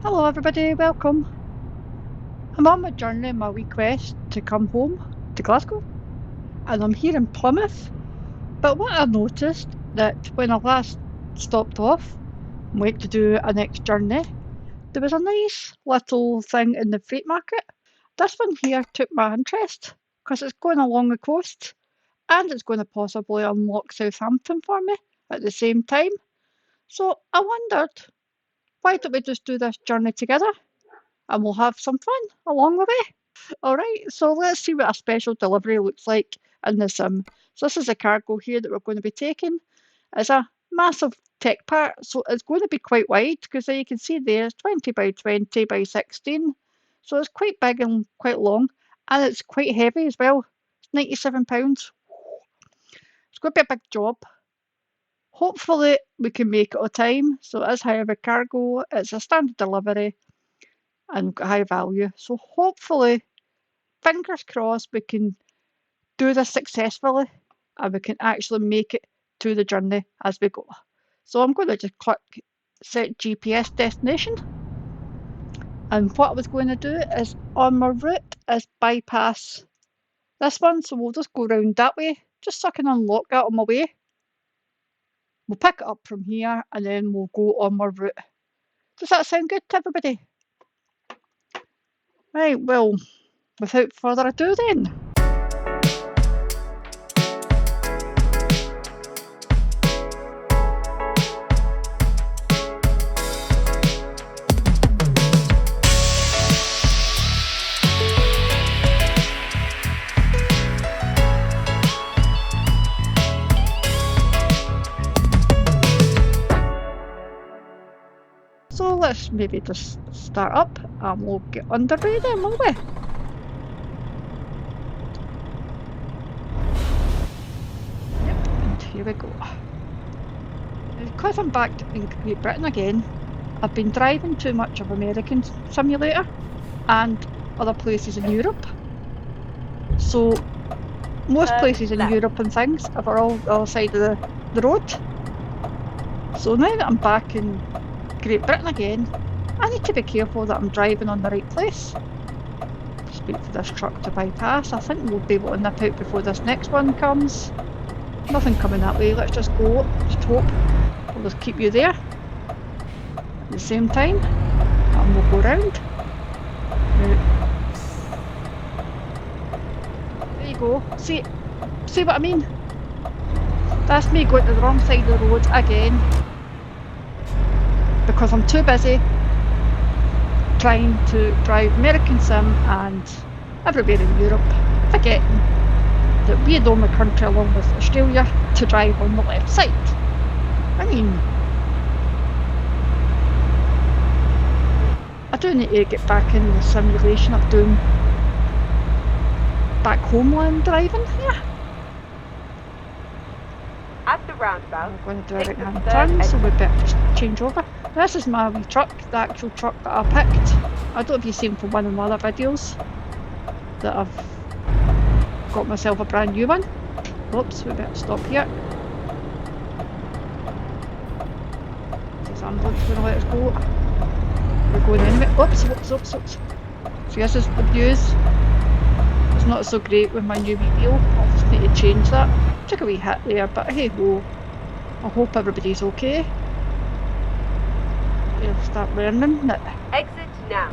Hello everybody, welcome. I'm on my journey, my request to come home to Glasgow, and I'm here in Plymouth. But what I noticed that when I last stopped off and went to do a next journey, there was a nice little thing in the freight market. This one here took my interest because it's going along the coast and it's going to possibly unlock Southampton for me at the same time. So I wondered, why don't we just do this journey together and we'll have some fun along the way? Alright, so let's see what a special delivery looks like in the sim. So this is a cargo here that we're going to be taking. It's a massive tech part, so it's going to be quite wide because you can see there it's 20 by 20 by 16. So it's quite big and quite long, and it's quite heavy as well. It's £97. It's going to be a big job. Hopefully we can make it on time. So it is however cargo, it's a standard delivery and high value. So hopefully, fingers crossed, we can do this successfully and we can actually make it to the journey as we go. So I'm going to just click set GPS destination, and what I was going to do is on my route is bypass this one, so we'll just go round that way just so I can unlock that on my way. We'll pick it up from here and then we'll go on my route. Does that sound good to everybody? Right, well, without further ado then. So let's maybe just start up and we'll get underway then, will we? Yep, and here we go. Because I'm back in Great Britain again, I've been driving too much of American Simulator and other places in Europe. So most places in Europe and things are all the other side of the road. So now that I'm back in Great Britain again, I need to be careful that I'm driving on the right place. Just wait for this truck to bypass. I think we'll be able to nip out before this next one comes. Nothing coming that way, let's just go, just hope. We'll just keep you there at the same time and we'll go round. There you go, see what I mean? That's me going to the wrong side of the road again, because I'm too busy trying to drive American Sim and everywhere in Europe, forgetting that we're the only country along with Australia to drive on the left side. I mean, I do need to get back in the simulation of doing back homeland driving here. At the roundabout, we're going to do a right hand turn, so we better just change over. This is my wee truck, the actual truck that I picked. I don't know if you've seen from one of my other videos that I've got myself a brand new one. Oops, we better stop here. This ambulance is going to let us go. We're going anyway. Oops. So this is the views. It's not so great with my new wheel. I'll just need to change that. Took a wee hit there, but hey ho. I hope everybody's okay. You'll start learning that. Exit now.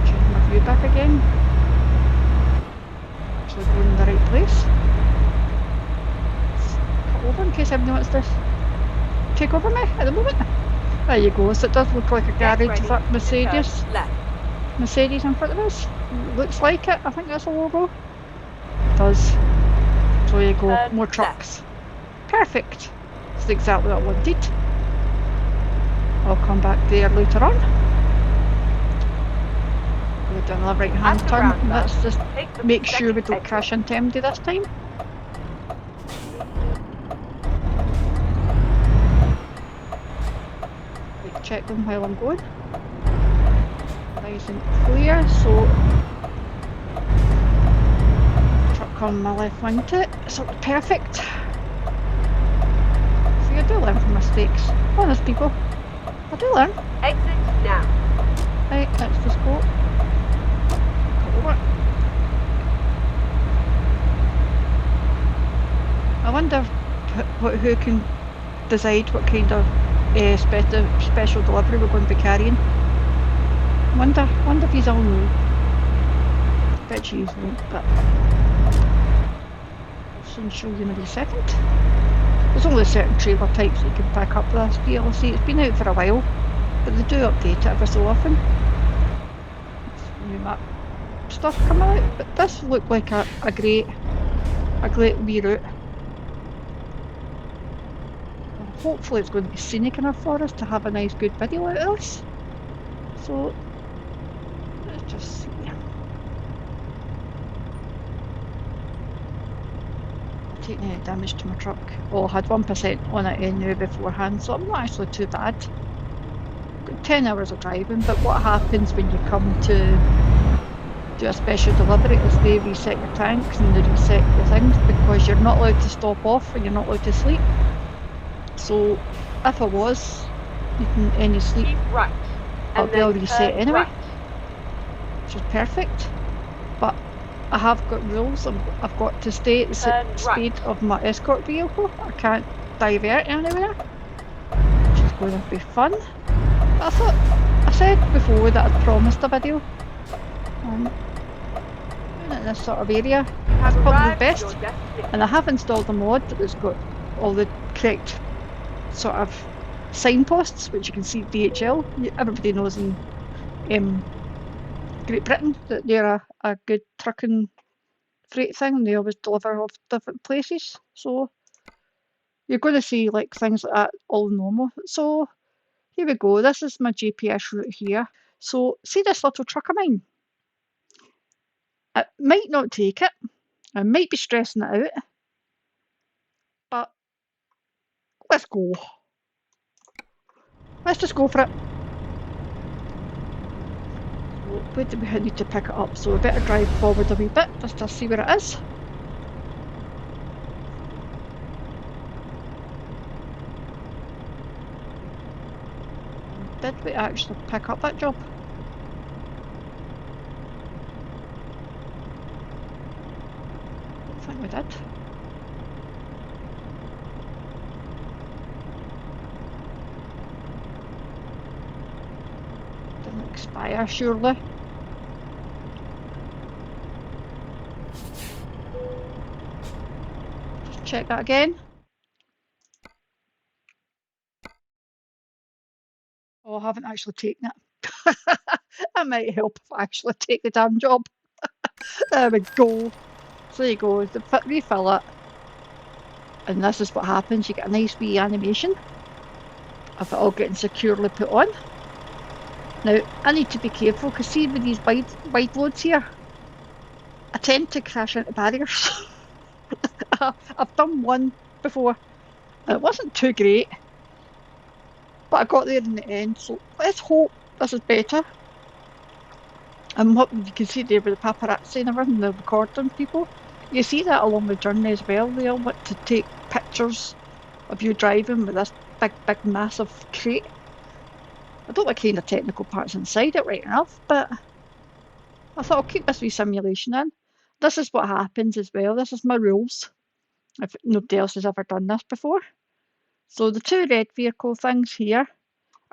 Change my view back again. Actually going in the right place. Cut over in case everyone wants to take over me at the moment. There you go, so it does look like a garage for Mercedes. Mercedes in front of us. Looks like it, I think that's a logo. It does. So there you go, more trucks. Perfect. That's exactly what I wanted. I'll come back there later on. We're doing a right hand turn. Let's just make sure we don't crash into MD this time. Check them while I'm going. Nice and clear, so truck on my left wing to it, so perfect. See, I do learn from mistakes. mistakes. Honest people. I do learn. Exit now. Right, let's just go. Go over. I wonder who can decide what kind of special delivery we're going to be carrying. Wonder if he's all know. Bet you won't, but I'll soon show you in a wee second. There's only certain trailer types that you can pick up with this DLC. It's been out for a while, but they do update it every so often. New map stuff coming out, but this looked like a great wee route. Hopefully it's going to be scenic enough for us to have a nice good video out of this. So let's just see. I've taken any damage to my truck. Oh, I had 1% on it anyway beforehand, so I'm not actually too bad. Got 10 hours of driving, but what happens when you come to do a special delivery is they reset your tanks and they reset your things because you're not allowed to stop off and you're not allowed to sleep. So if I was needing any sleep, right, I'll be all reset anyway, right. which is perfect. But I have got rules. I've got to stay at the speed of my escort vehicle. I can't divert anywhere, which is going to be fun. But I said before that I'd promised a video. In this sort of area, it's probably best. And I have installed a mod that's got all the correct sort of signposts, which you can see DHL. Everybody knows in Great Britain that they're a good trucking freight thing. They always deliver off different places. So you're going to see like things like that all normal. So here we go. This is my GPS route here. So see this little truck of mine? It might not take it. I might be stressing it out. But let's go. Let's just go for it. So where do we need to pick it up? So we better drive forward a wee bit just to see where it is. Did we actually pick up that job? I don't think we did. Didn't expire, surely. Just check that again. Oh, I haven't actually taken it. That might help if I actually take the damn job. There we go. So there you go, refill it. And this is what happens, you get a nice wee animation of it all getting securely put on. Now, I need to be careful, because see with these wide loads here, I tend to crash into barriers. I've done one before, and it wasn't too great, but I got there in the end, so let's hope this is better. And what you can see there with the paparazzi and everything, the recording people, you see that along the journey as well. They all want to take pictures of you driving with this big massive crate. I don't like kind of technical parts inside it right enough, but I thought I'll keep this wee simulation in. This is what happens as well. This is my rules, if nobody else has ever done this before. So the two red vehicle things here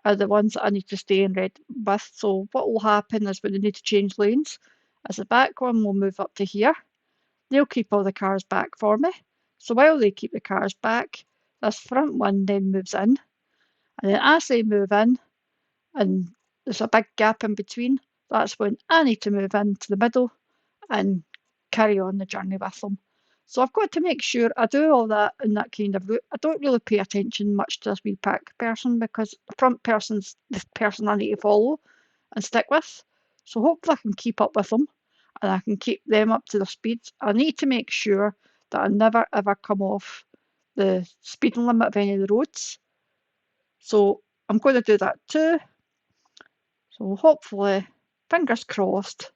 are the ones that I need to stay in red with. So what will happen is when they need to change lanes, as the back one will move up to here. They'll keep all the cars back for me. So while they keep the cars back, this front one then moves in. And then as they move in, and there's a big gap in between, that's when I need to move into the middle and carry on the journey with them. So I've got to make sure I do all that in that kind of route. I don't really pay attention much to this wee pack person because the front person's the person I need to follow and stick with. So hopefully I can keep up with them and I can keep them up to their speeds. I need to make sure that I never ever come off the speeding limit of any of the roads. So I'm going to do that too. So hopefully, fingers crossed,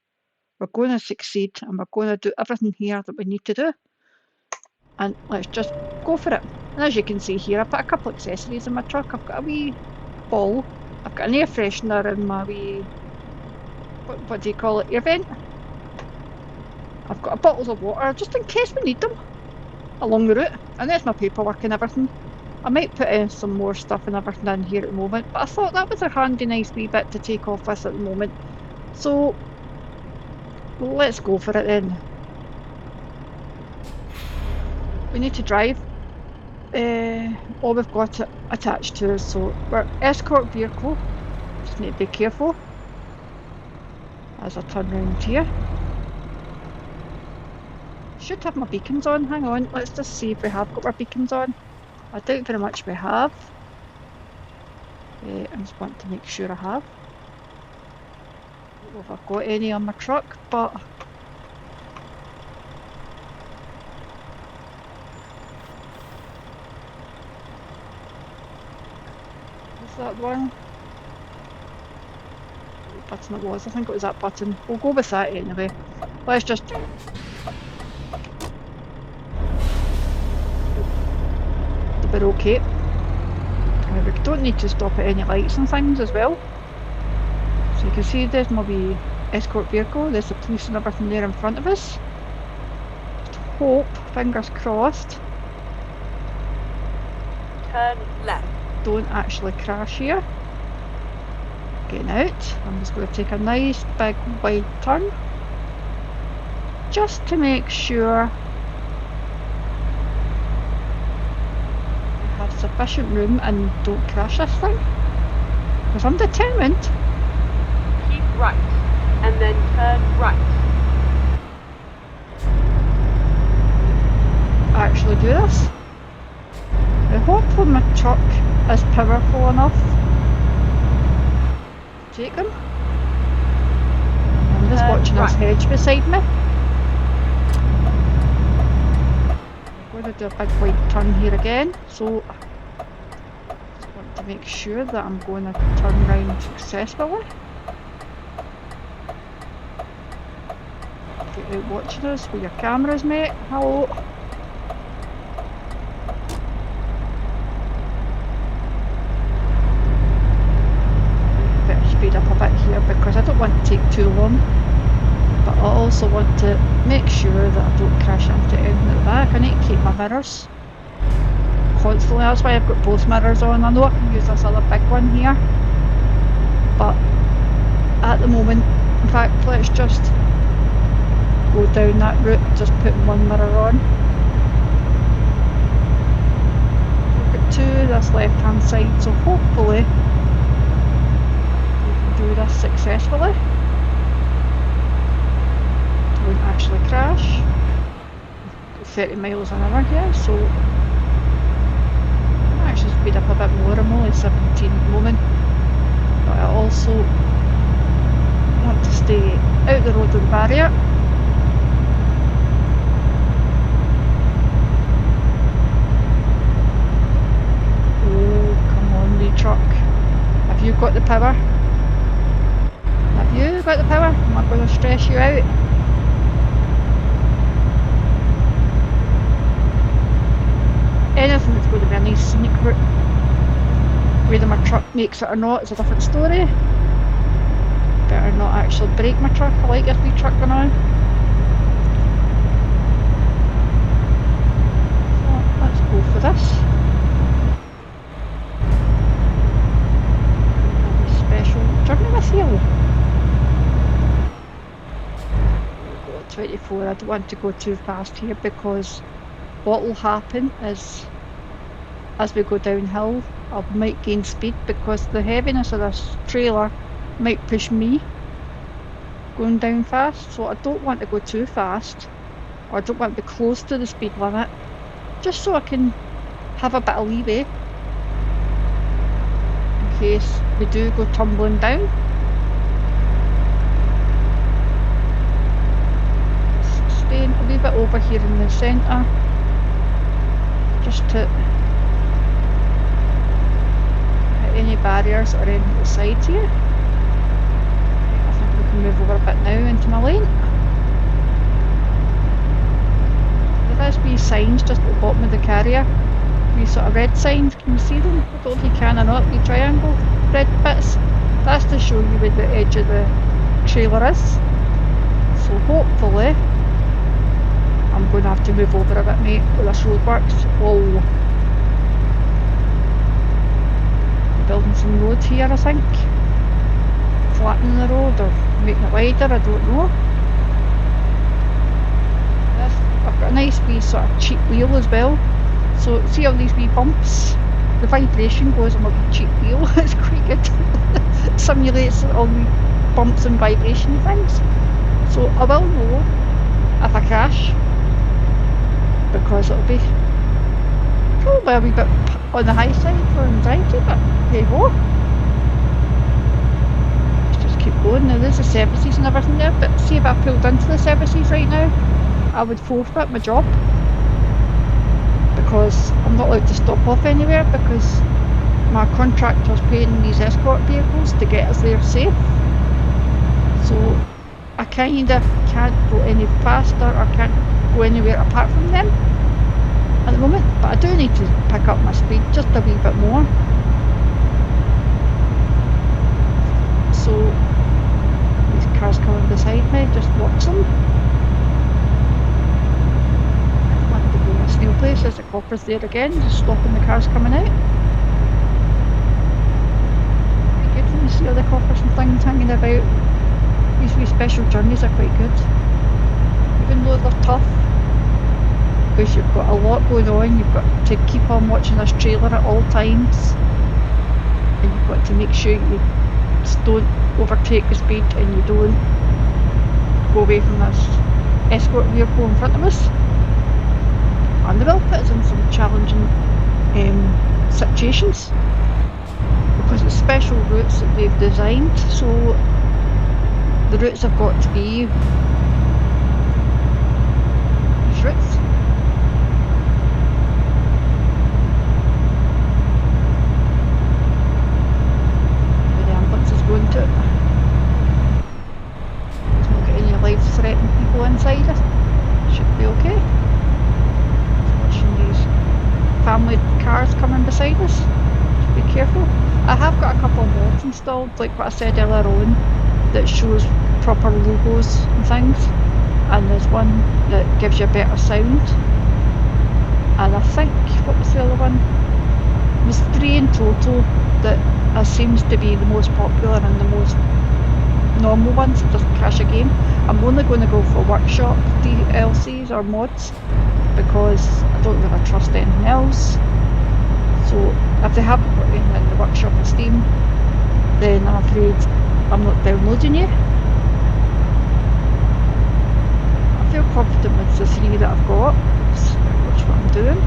we're going to succeed and we're going to do everything here that we need to do. And let's just go for it. And as you can see here, I put a couple of accessories in my truck. I've got a wee ball, I've got an air freshener in my wee, what do you call it, air vent. I've got bottles of water just in case we need them along the route. And there's my paperwork and everything. I might put in some more stuff and everything in here at the moment, but I thought that was a handy nice wee bit to take off with at the moment. So let's go for it then. We need to drive all we've got it attached to us, so we're escort vehicle. Just need to be careful as I turn around here. Should have my beacons on. Hang on, let's just see if we have got our beacons on. I doubt very much we have. I just want to make sure I have. I don't know if I've got any on my truck, but is that one? What button it was? I think it was that button. We'll go with that anyway. Let's just we're okay. We don't need to stop at any lights and things as well. So you can see there's my wee escort vehicle, there's the police and everything there in front of us. Just hope, fingers crossed, Turn left. don't actually crash here. Getting out, I'm just going to take a nice big wide turn just to make sure I have sufficient room and don't crash this thing, because I'm determined. Keep right, and then turn right. Actually do this. I hope when my truck is powerful enough to take them. I'm just watching this hedge beside me. I'm going to do a big wide turn here again, so just want to make sure that I'm going to turn round successfully. Get out watching us with your cameras, mate. Hello. Better speed up a bit here because I don't want to take too long, but I also want to make sure that I don't crash into anything at the back. I need to keep my mirrors constantly, that's why I've got both mirrors on. I know I can use this other big one here, but at the moment, in fact, let's just go down that route, just putting one mirror on. We've got two this left hand side, so hopefully we can do this successfully. Don't actually crash. 30 miles an hour here, so I actually speed up a bit more. I'm only 17 at the moment, but I also want to stay out the road of the barrier. Oh, come on, wee truck. Have you got the power? Have you got the power? I'm not going to stress you out. Anything that's going to be a nice scenic route, whether my truck makes it or not, is a different story. Better not actually break my truck. I like this wee truck going on. So let's go for this. Special journey with you. We'll go at 24. I don't want to go too fast here because what will happen is, as we go downhill, I might gain speed because the heaviness of this trailer might push me going down fast, so I don't want to go too fast, or I don't want to be close to the speed limit, just so I can have a bit of leeway in case we do go tumbling down. Staying a wee bit over here in the centre, just to hit any barriers or anything at the sides here. I think we can move over a bit now into my lane. There is wee signs just at the bottom of the carrier wee sort of red signs, can you see them? I don't know if you can or not, wee triangle red bits. That's to show you where the edge of the trailer is. So hopefully, I'm going to have to move over a bit, mate, with this roadworks. Whoa. Building some road here, I think. Flattening the road or making it wider, I don't know. I've got a nice wee sort of cheap wheel as well. So see all these wee bumps? The vibration goes on my wee cheap wheel. It's quite good. Simulates all the bumps and vibration things. So I will know if I crash, because it'll be probably a wee bit on the high side for anxiety, but hey ho. Let's just keep going. Now there's the services and everything there, but see if I pulled into the services right now, I would forfeit my job, because I'm not allowed to stop off anywhere, because my contractor's paying these escort vehicles to get us there safe. So I kinda can't go any faster, or can't go anywhere apart from them at the moment, but I do need to pick up my speed just a wee bit more. So these cars coming beside me, just watch them. I want to go in a snail place. There's the coppers there again, just stopping the cars coming out. Quite good when you see all the coppers and things hanging about. These wee special journeys are quite good, even though they're tough, because you've got a lot going on. You've got to keep on watching this trailer at all times, and you've got to make sure you don't overtake the speed and you don't go away from this escort vehicle in front of us. And they will put us in some challenging situations, because it's special routes that they've designed, so the routes have got to be these routes. Where the ambulance is going to. There's not got any life-threatening people inside it. Should be okay. Watching these family cars coming beside us. Just be careful. I have got a couple of mods installed, like what I said earlier on, that shows proper logos and things, and there's one that gives you a better sound, and I think, what was the other one? There's 3 in total that seems to be the most popular and the most normal ones that doesn't crash a game. I'm only going to go for workshop DLCs or mods, because I don't really trust anything else. So if they haven't got anything in the workshop on Steam, then I'm afraid I'm not downloading you. I feel confident with the 3 that I've got. Let's watch what I'm doing.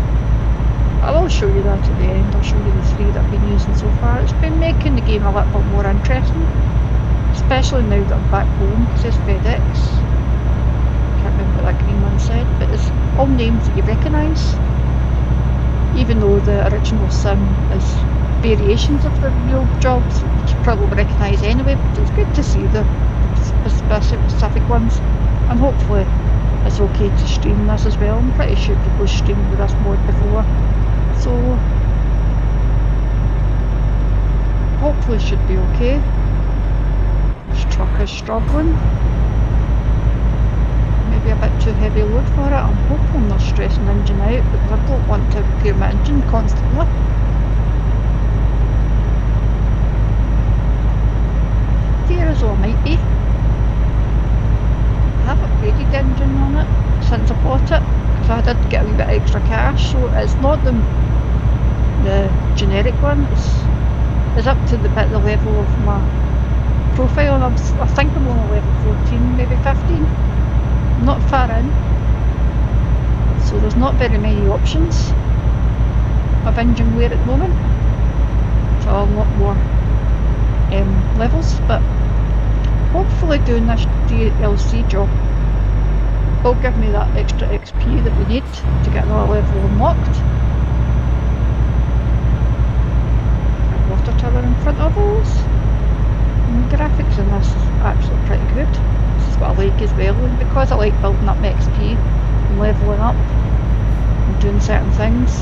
I will show you that at the end. I'll show you the 3 that I've been using so far. It's been making the game a little bit more interesting, especially now that I'm back home, because it's FedEx. Can't remember what that green one said, but it's all names that you recognise, even though the original sim is variations of the real jobs you probably recognise anyway, but it's good to see the specific ones, and hopefully it's okay to stream this as well. I'm pretty sure people streamed with this mod before, so hopefully it should be okay. This truck is struggling, maybe a bit too heavy load for it. I'm hoping they're stressing the engine out, because I don't want to repair my engine constantly. As well might be. I have upgraded the engine on it since I bought it, because I did get a wee bit extra cash, so it's not the generic one, it's up to the level of my profile, and I think I'm only level 14, maybe 15, not far in, so there's not very many options of engine wear at the moment, so a lot more levels, but hopefully doing this DLC job will give me that extra XP that we need to get another level unlocked. And water tower in front of us. And the graphics in this is actually pretty good. This is what I like as well, and because I like building up my XP and leveling up and doing certain things,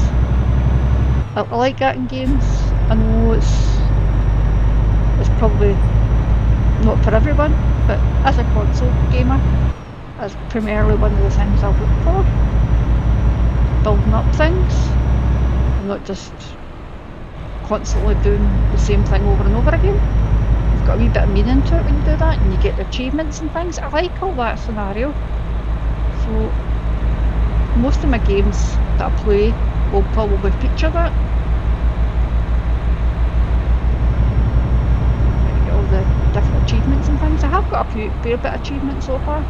I like that in games. I know it's probably not for everyone, but as a console gamer, that's primarily one of the things I look for. Building up things, and not just constantly doing the same thing over and over again. You've got a wee bit of meaning to it when you do that, and you get the achievements and things. I like all that scenario. So most of my games that I play will probably feature that. You get all the different achievements and things. I have got a fair bit of achievements so far.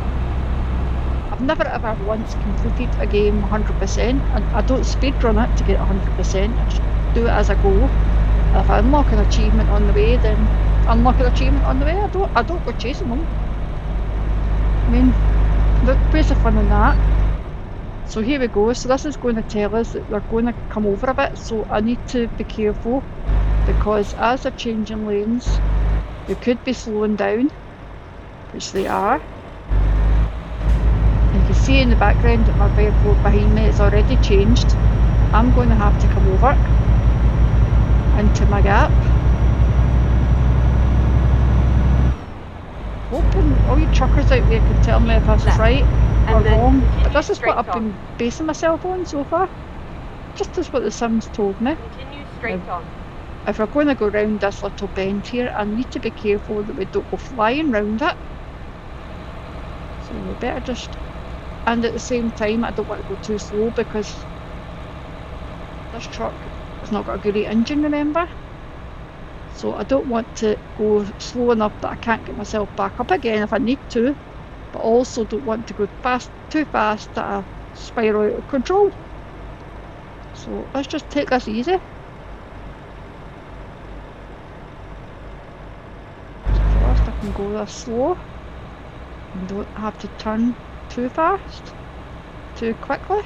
I've never ever once completed a game 100%. I don't speedrun it to get 100%. I just do it as I go. If I unlock an achievement on the way, then unlock an achievement on the way. I don't go chasing them. I mean, where's the fun in that? So here we go. So this is going to tell us that they're going to come over a bit. So I need to be careful, because as they're changing lanes, they could be slowing down, which they are. You can see in the background that my vehicle behind me is already changed. I'm going to have to come over into my gap. Hoping all you truckers out there can tell me if this is right or wrong, but this is what I've been basing myself on so far. Just as what the Sims told me. Continue straight on. If we're going to go round this little bend here, I need to be careful that we don't go flying round it. So we better just... And at the same time, I don't want to go too slow, because this truck has not got a great engine, remember? So I don't want to go slow enough that I can't get myself back up again if I need to, but also don't want to go too fast that I spiral out of control. So let's just take this easy. First I can go this slow and don't have to turn too fast, too quickly.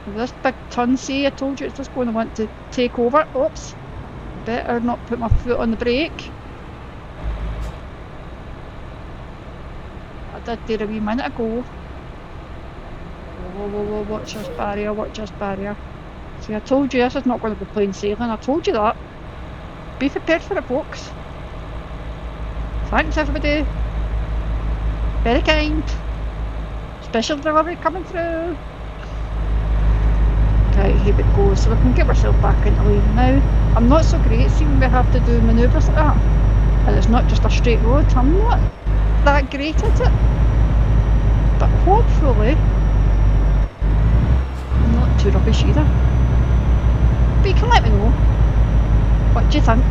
This big turn, see, I told you it's just going to want to take over. Oops, better not put my foot on the brake. I did there a wee minute ago. Whoa, whoa, whoa, watch this barrier, watch this barrier. See, I told you this is not going to be plain sailing, I told you that. Be prepared for it, folks. Thanks everybody. Very kind. Special delivery coming through. Right, here we go. So we can get ourselves back into lane now. I'm not so great seeing we have to do manoeuvres like that. And it's not just a straight road. I'm not that great at it. But hopefully, I'm not too rubbish either. But you can let me know. What do you think?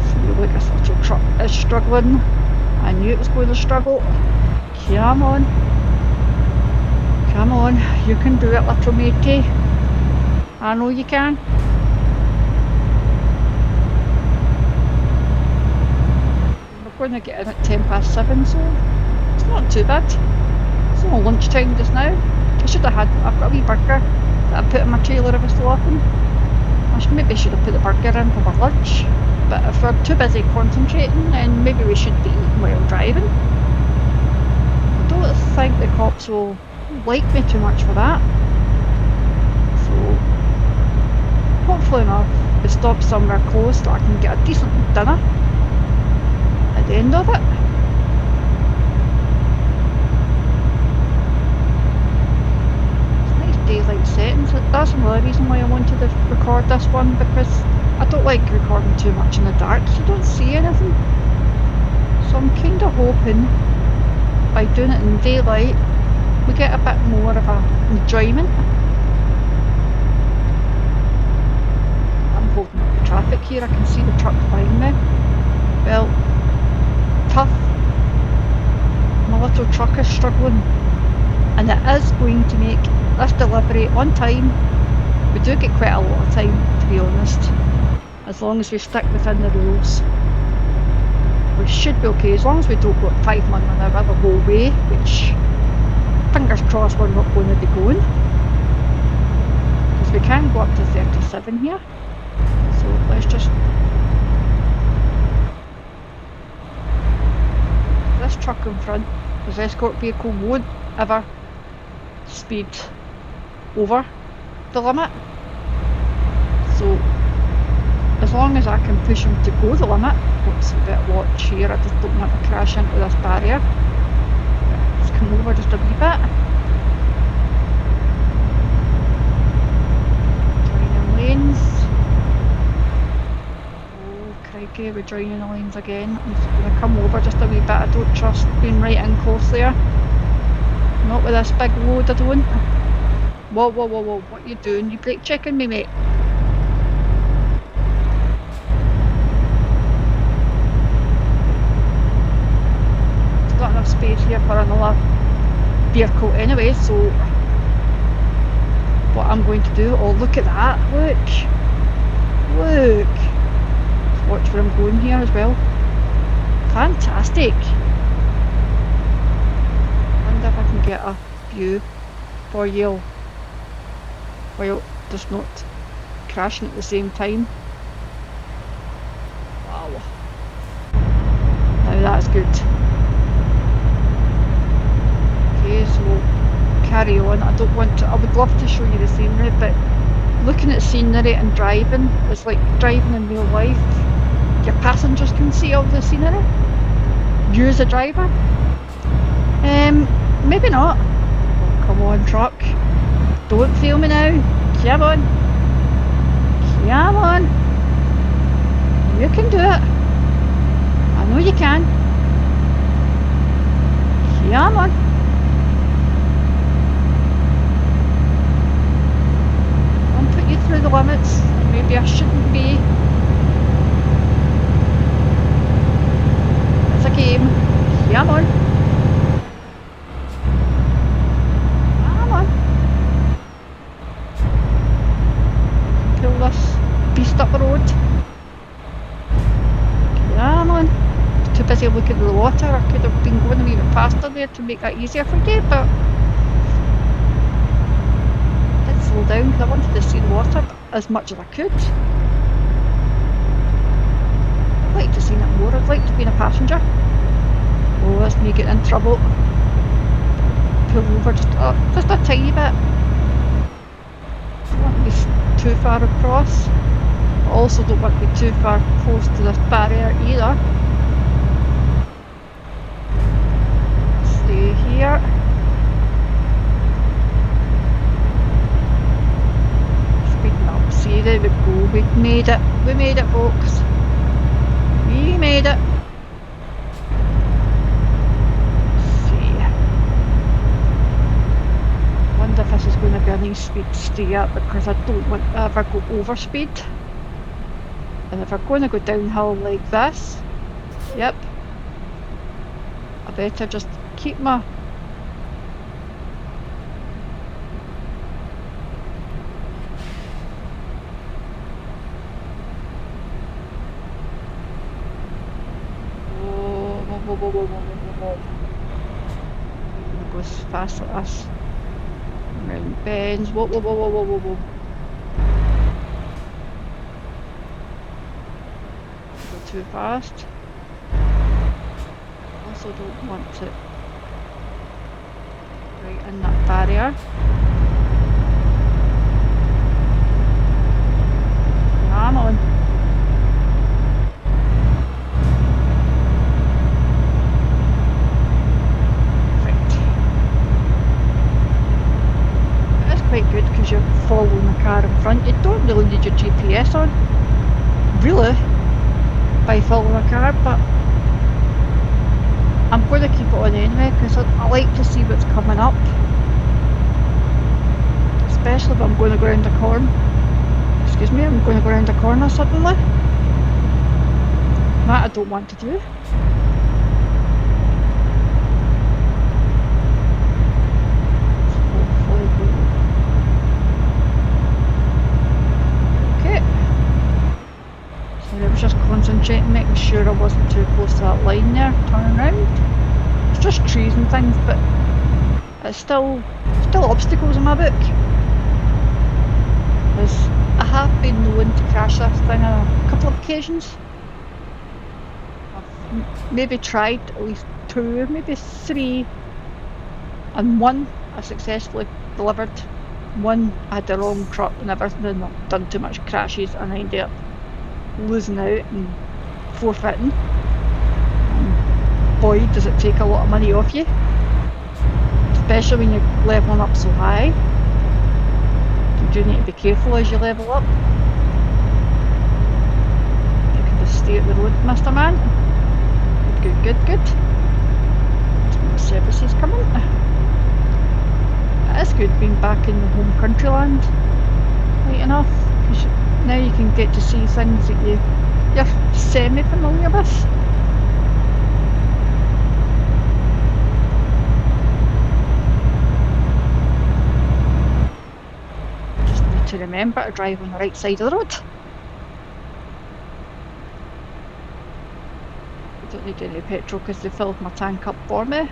See, look, this little truck is struggling. I knew it was going to struggle. Come on. Come on, you can do it, little matey. I know you can. We're going to get in at 7:10, so it's not too bad. It's not lunchtime just now. I've got a wee burger that I put in my trailer every so often. Maybe I should have put the burger in for my lunch. But if we're too busy concentrating, then maybe we should be eating while driving. I don't think the cops will like me too much for that. So hopefully enough we stop somewhere close that I can get a decent dinner at the end of it. It's nice daylight settings. That's another reason why I wanted to record this one, because I don't like recording too much in the dark, so you don't see anything. So I'm kind of hoping by doing it in daylight we get a bit more of a enjoyment. I'm holding up the traffic here, I can see the truck behind me. Well, tough. My little truck is struggling, and it is going to make this delivery on time. We do get quite a lot of time, to be honest, as long as we stick within the rules. We should be okay, as long as we don't go at 5 miles an hour the whole way, which fingers crossed we're not going to be going, because we can go up to 37 here. So let's just... This truck in front, this escort vehicle, won't ever speed over the limit. So as long as I can push him to go the limit, what's a bit watch here, I just don't want to crash into this barrier. Let's come over just a wee bit. Joining lanes. Oh crikey, we're joining the lanes again. I'm just going to come over just a wee bit. I don't trust being right in close there. Not with this big load, I don't. Whoa, whoa, whoa, whoa, what are you doing? You brake checking me, mate? There's not enough space here for another vehicle anyway, so what I'm going to do, oh look at that, look, let's watch where I'm going here as well. Fantastic. Wonder if I can get a view for you while just not crashing at the same time. Wow, now that's good. Okay, so carry on. I don't want to, I would love to show you the scenery, but looking at scenery and driving is like driving in real life. Your passengers can see all the scenery. You as a driver? Maybe not. Oh, come on, truck. Don't fail me now. Come on. Come on. You can do it. I know you can. Come on. I'll put you through the limits. Maybe I shouldn't be. It's a game. Come on. Pull this beast up the road. Come on. Too busy looking at the water. I could have been going a wee bit faster there to make that easier for you, but I did slow down because I wanted to see the water as much as I could. I'd like to see it more. I'd like to be a passenger. Oh, that's me getting in trouble. Pull over just a tiny bit. Don't want to be too far across. I also don't want to be too far close to this barrier either. Stay here. Speeding up. See, there we go. We made it. We made it, folks. We made it. If this is going to be a nice speed steer, because I don't want to ever go over speed. And if I'm going to go downhill like this, yep, I better just keep my whoa. I'm going to go as fast as this. Round bends. Whoa. Go too fast. Also don't want it right in that barrier. Come on. Quite good because you're following the car in front. You don't really need your GPS on, really, by following a car, but I'm going to keep it on anyway because I like to see what's coming up, especially if I'm going to go around a corner. Excuse me, I'm going to go around a corner suddenly. That I don't want to do. Just concentrating, making sure I wasn't too close to that line there, turning around. It's just trees and things, but it's still obstacles in my book. Because I have been known to crash this thing on a couple of occasions. I've maybe tried at least 2, maybe 3, and 1 I successfully delivered One, I had the wrong truck and everything, and I've done too much crashes, and I ended up losing out and forfeiting. And boy, does it take a lot of money off you, especially when you're leveling up so high. You do need to be careful as you level up. You can just stay at the road, Mr. Man. Good. Services coming. It's good being back in the home country land, right enough, because now you can get to see things that you're semi-familiar with. Just need to remember to drive on the right side of the road. I don't need any petrol because they filled my tank up for me,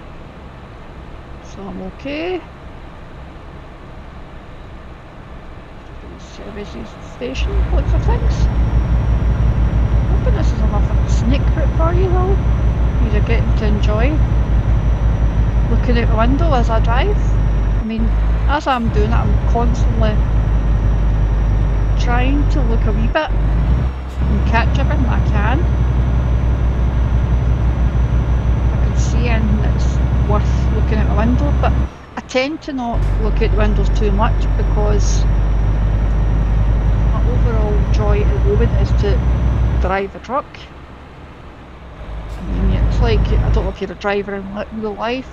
so I'm okay. Services station, looks of things. Hoping this is enough of a sneak route for you though. You're getting to enjoy looking out the window as I drive. I mean, as I'm doing it, I'm constantly trying to look a wee bit and catch everything I can. I can see anything that's worth looking out the window, but I tend to not look out the windows too much because overall joy at the moment is to drive a truck. I mean, it's like, I don't know if you're a driver in real life,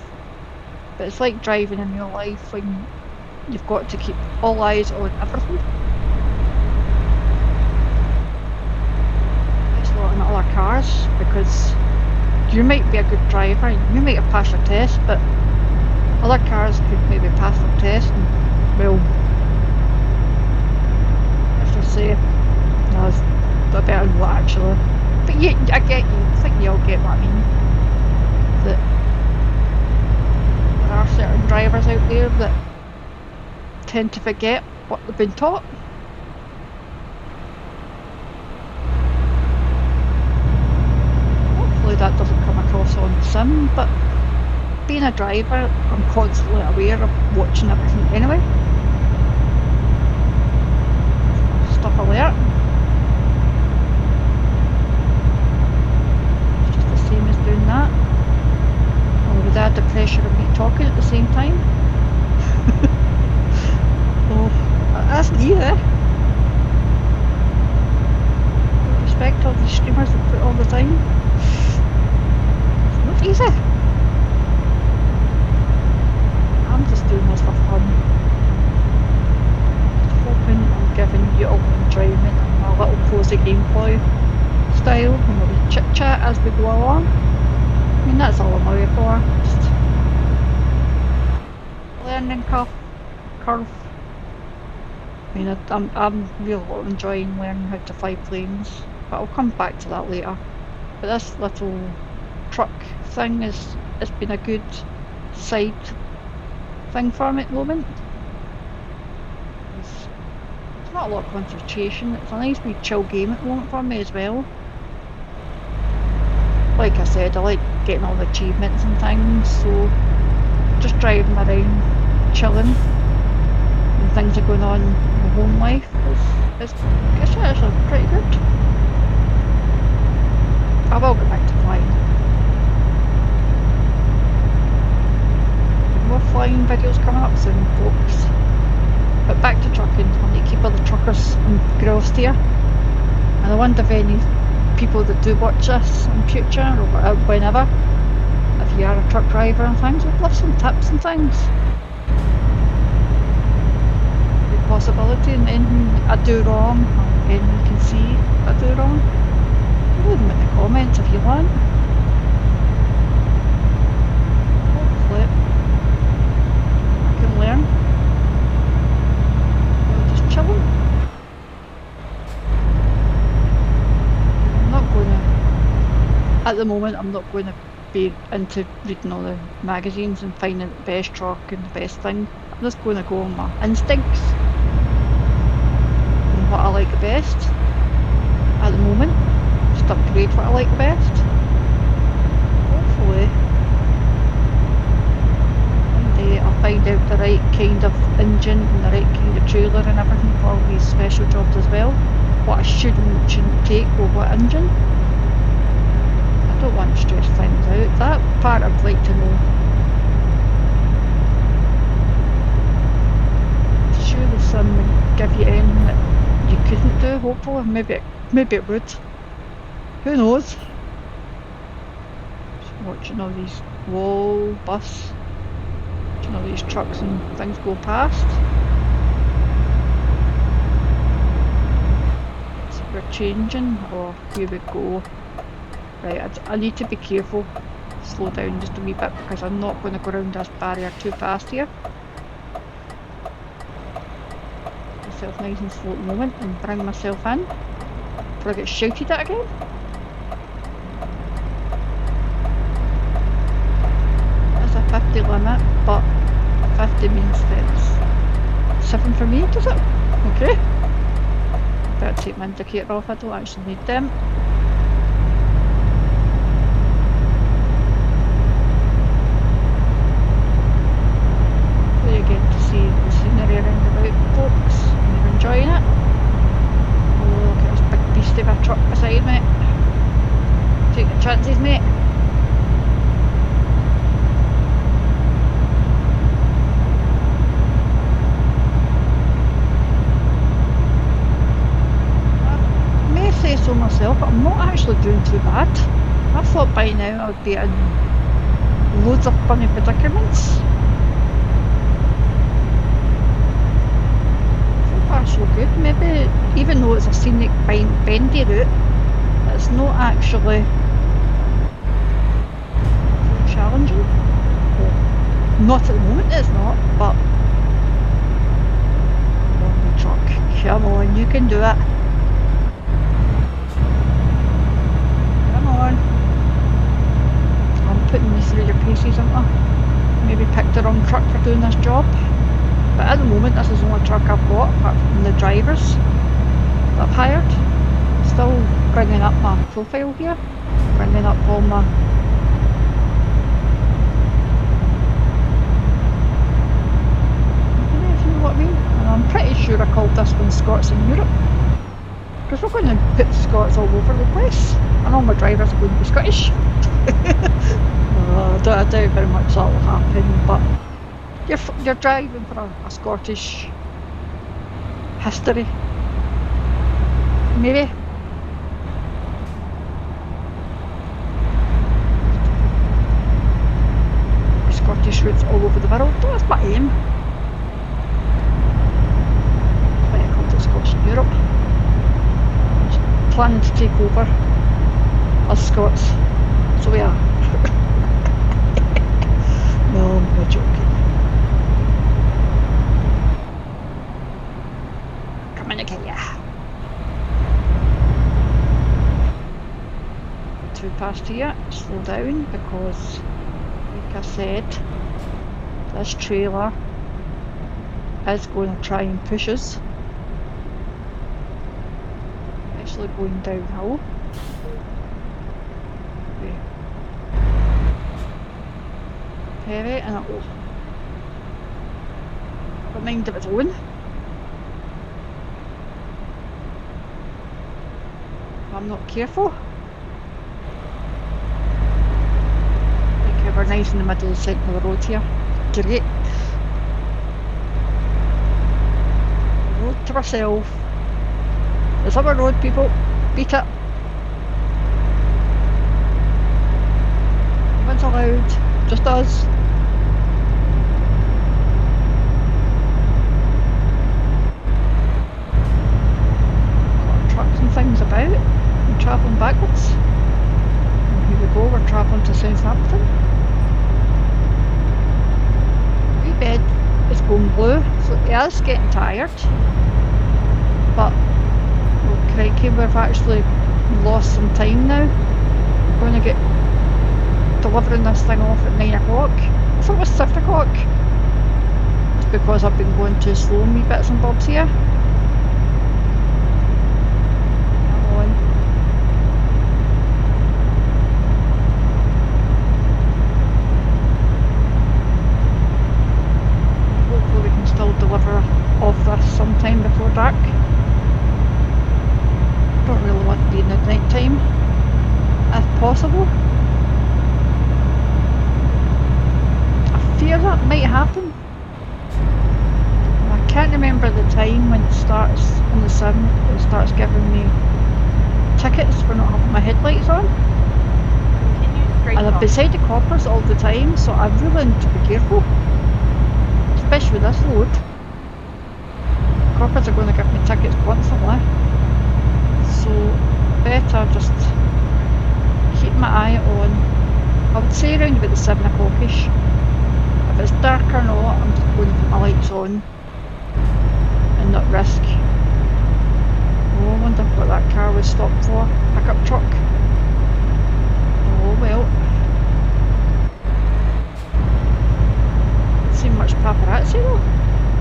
but it's like driving in real life when you've got to keep all eyes on everything. It's a lot in other cars because you might be a good driver, you might have passed your test, but other cars could maybe pass their test and, well, say, no, they're better than what actually. But yeah, I get you. I think you all get what I mean. That there are certain drivers out there that tend to forget what they've been taught. Hopefully that doesn't come across on sim, but being a driver, I'm constantly aware of watching everything anyway. Stop alert. It's just the same as doing that. Only with add the pressure of me talking at the same time. Oh, that's easy. Respect all the streamers that put all the time. It's not easy. I'm just doing this for fun. Hoping I'm giving you all enjoyment and my little cosy gameplay style and we'll chit chat as we go along. I mean, that's all I'm out for. Just learning curve. I mean, I'm really enjoying learning how to fly planes, but I'll come back to that later. But this little truck thing it's been a good side thing for me at the moment. It's not a lot of concentration, it's a nice wee chill game at the moment for me as well. Like I said, I like getting all the achievements and things, so just driving around, chilling, and things are going on in my home life it's actually pretty good. I will get back to flying. More flying videos coming up soon, folks. But back to trucking, I need to keep all the truckers engrossed here. And I wonder if any people that do watch this in future or whenever, if you are a truck driver and things, I'd love some tips and things. The possibility and anything I do wrong, or anything you can see I do wrong, leave them in the comments if you want. Hopefully I can learn. Just chilling. I'm not going to, at the moment I'm not going to be into reading all the magazines and finding the best truck and the best thing. I'm just going to go on my instincts and what I like the best at the moment. Just upgrade what I like the best. Hopefully one day I'll find out the right kind of engine and the right kind of trailer and everything for all these special jobs as well. What I shouldn't take with what engine. I don't want to stress things out. That part I'd like to know. Surely some would give you anything that you couldn't do, hopefully. Maybe it would. Who knows? Just watching all these bus, watching all these trucks and things go past. So we're changing, or here we go. Right, I need to be careful. Slow down just a wee bit because I'm not going to go around this barrier too fast here. Myself nice and slow at the moment and bring myself in before I get shouted at again. There's a 50 limit, but 50 means that's 7 for me, does it? Okay. Better take my indicator off, I don't actually need them. You get to see the scenery around about, folks, and you're enjoying it. Oh, look at this big beast of a truck beside me. Take your chances, mate. I may say so myself, but I'm not actually doing too bad. I thought by now I would be in loads of funny predicaments. So good. Maybe even though it's a scenic bendy route, it's not actually challenging. Well, not at the moment it's not, but come on the truck, come on, you can do it. Come on. I'm putting you through your paces, aren't I? Maybe picked the wrong truck for doing this job. But at the moment this is the only truck I've got apart from the drivers that I've hired. Still bringing up my profile here, bringing up all my if you know what I mean. And I'm pretty sure I called this one Scots in Europe, because we're going to put Scots all over the place and all my drivers are going to be Scottish. I doubt very much that will happen, but you're driving for a Scottish history, maybe. Scottish routes all over the world, that's my aim. That's why I called it Scots in Europe. I'm just planning to take over us Scots, so we are. No, I'm not joking. Communicate, yeah. Too past here, slow down because, like I said, this trailer is going to try and push us. Actually going downhill. Ferry, and it'll have a mind of its own. I'm not careful. Okay, we're nice in the middle of the centre of the road here. Great. Road to ourselves. It's our road, people. Beat it. No one's allowed. Just us. Trucks and things about and travelling backwards. And here we go, we're travelling to Southampton. Wee bed is going blue, so it is getting tired. But, oh crikey, we've actually lost some time now. We're going to get delivering this thing off at 9 o'clock. I thought it was 7 o'clock. It's because I've been going too slow in wee bits and bobs here. possible. I fear that might happen. I can't remember the time when it starts in the sim. It starts giving me tickets for not having my headlights on. Continue straight And I'm on. beside the coppers all the time, so I really need to be careful. Especially with this road. Coppers are going to give me tickets constantly. So better just keep my eye on, I would say around about the 7 o'clock-ish. If it's dark or not, I'm just going to put my lights on and not risk. Oh, I wonder what that car was stopped for. Pickup truck. Oh well. Didn't see much paparazzi though.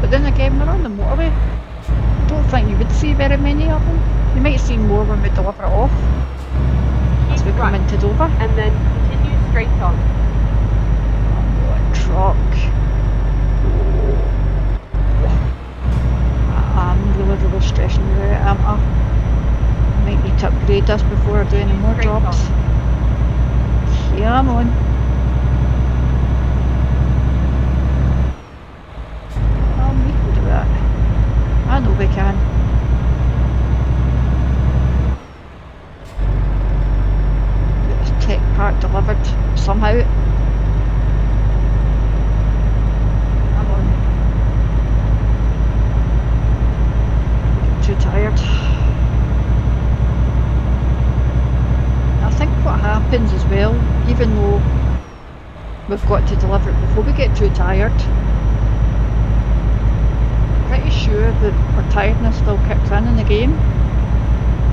But then again, we're on the motorway. I don't think you would see very many of them. You might see more when we deliver it off. As we come into Dover. And then continue straight on. Oh, what a truck. I'm really stressing you out, am I? Might need to upgrade this before I do any more jobs. Come on. Well, we can do that. I know we can. Get this tech part delivered somehow. Come on. I'm too tired. I think what happens as well, even though we've got to deliver it before we get too tired, pretty sure that our tiredness still kicks in the game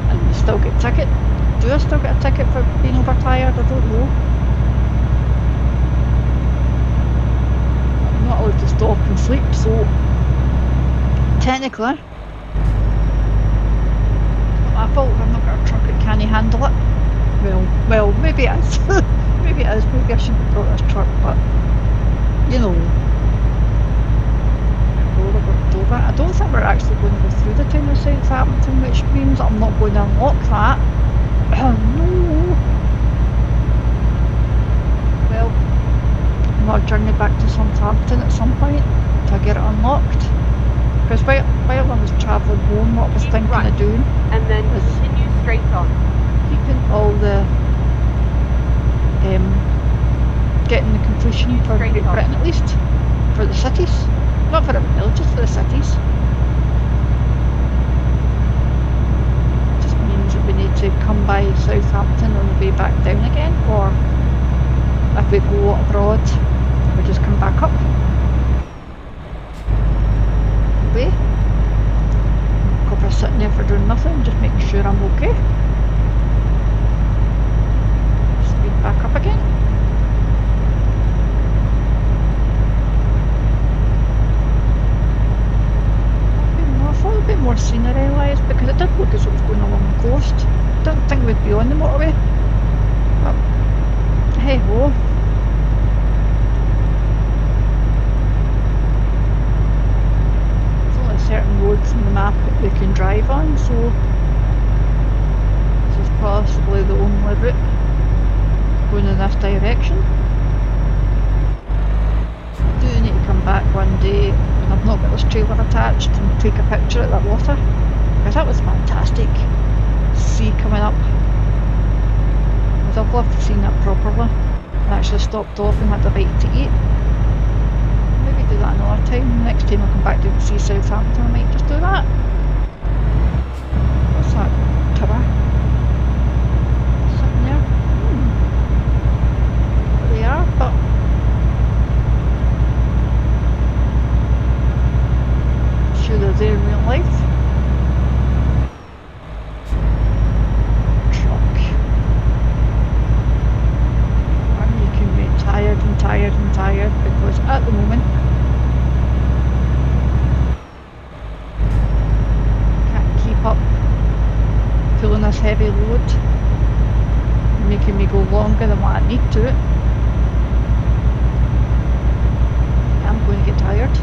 and we still get a ticket. Do I still get a ticket for being overtired? I don't know. I'm not allowed to stop and sleep, so technically it's not my fault if I've not got a truck that can't handle it. Well, maybe it is. Maybe it is. Maybe I shouldn't have brought this truck, but you know. Dover. I don't think we're actually going to go through the town of Southampton, which means I'm not going to unlock that. No. Well, another journey back to Southampton at some point to get it unlocked. Because while I was travelling home, what I was thinking of doing and then continue straight on. Keeping all the getting the completion for Great Britain at least, for the cities. Not for everyone else, just for the cities. It just means that we need to come by Southampton on the way back down again, or if we go abroad, we just come back up. Away. Copper sitting there for doing nothing, just making sure I'm okay. Speed back up again. A bit more scenery wise, because it did look as though it was going along the coast. Didn't think we'd be on the motorway, but hey ho. There's only certain roads in the map that we can drive on, so this is possibly the only route going in this direction. I do need to come back one day when I've not got this trailer attached and take a picture at that water, because that was fantastic. Sea coming up. I'd have loved to have seen that properly. I actually stopped off and had a bite to eat. Maybe do that another time. Next time I come back down to see Southampton, I might just do that. What's that tower? Sitting there? There they are, but sure they're there in real life. Truck. And you can be tired and tired and tired, because at the moment can't keep up pulling this heavy load, making me go longer than what I need to. I'm going to get tired.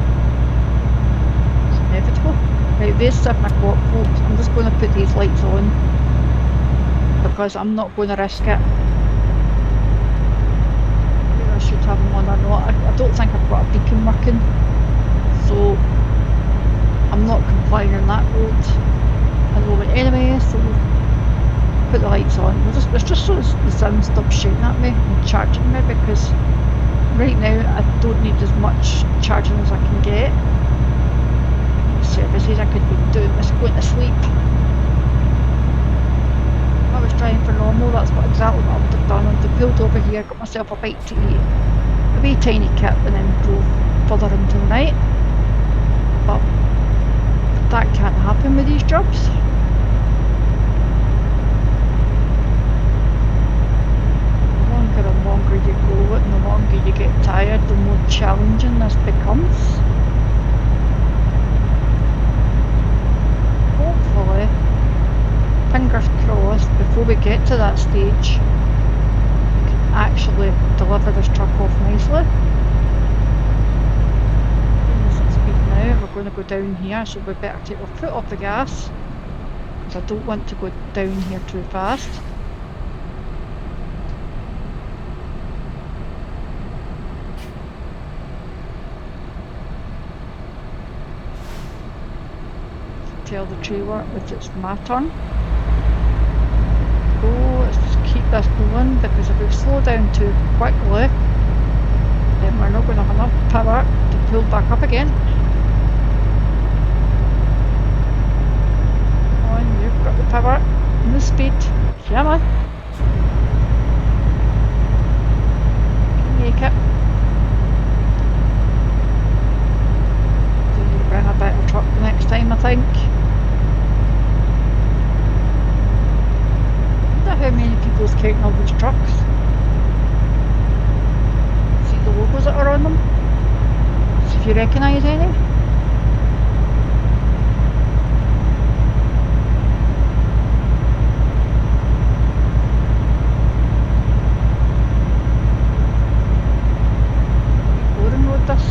Inevitable. Right, there's 7 o'clock, folks. I'm just going to put these lights on because I'm not going to risk it not. I don't think I've got a beacon working, so I'm not complying on that road at the moment anyway, so put the lights on. It's just so the sun stops shooting at me and charging me, because right now I don't need as much charging as I can get. Services I could be doing this going to sleep. If I was driving for normal, that's exactly what I would have done. I would have pulled over here, got myself a bite to eat, a wee tiny kip, and then drove further into the night. But that can't happen with these jobs. The longer and longer you go and the longer you get tired, the more challenging this becomes. Hopefully, fingers crossed, before we get to that stage, we can actually deliver this truck off nicely. At speed now, we're going to go down here, so we better take our foot off the gas, because I don't want to go down here too fast. Tell the trailer that it's my turn. Go, let's just keep this going, because if we slow down too quickly, then we're not going to have enough power to pull back up again. Come on, you've got the power and the speed. Come on. Make it. So you bring a better truck the next time, I think. How many people's counting all these trucks? See the logos that are on them? See if you recognise any. Boring road this.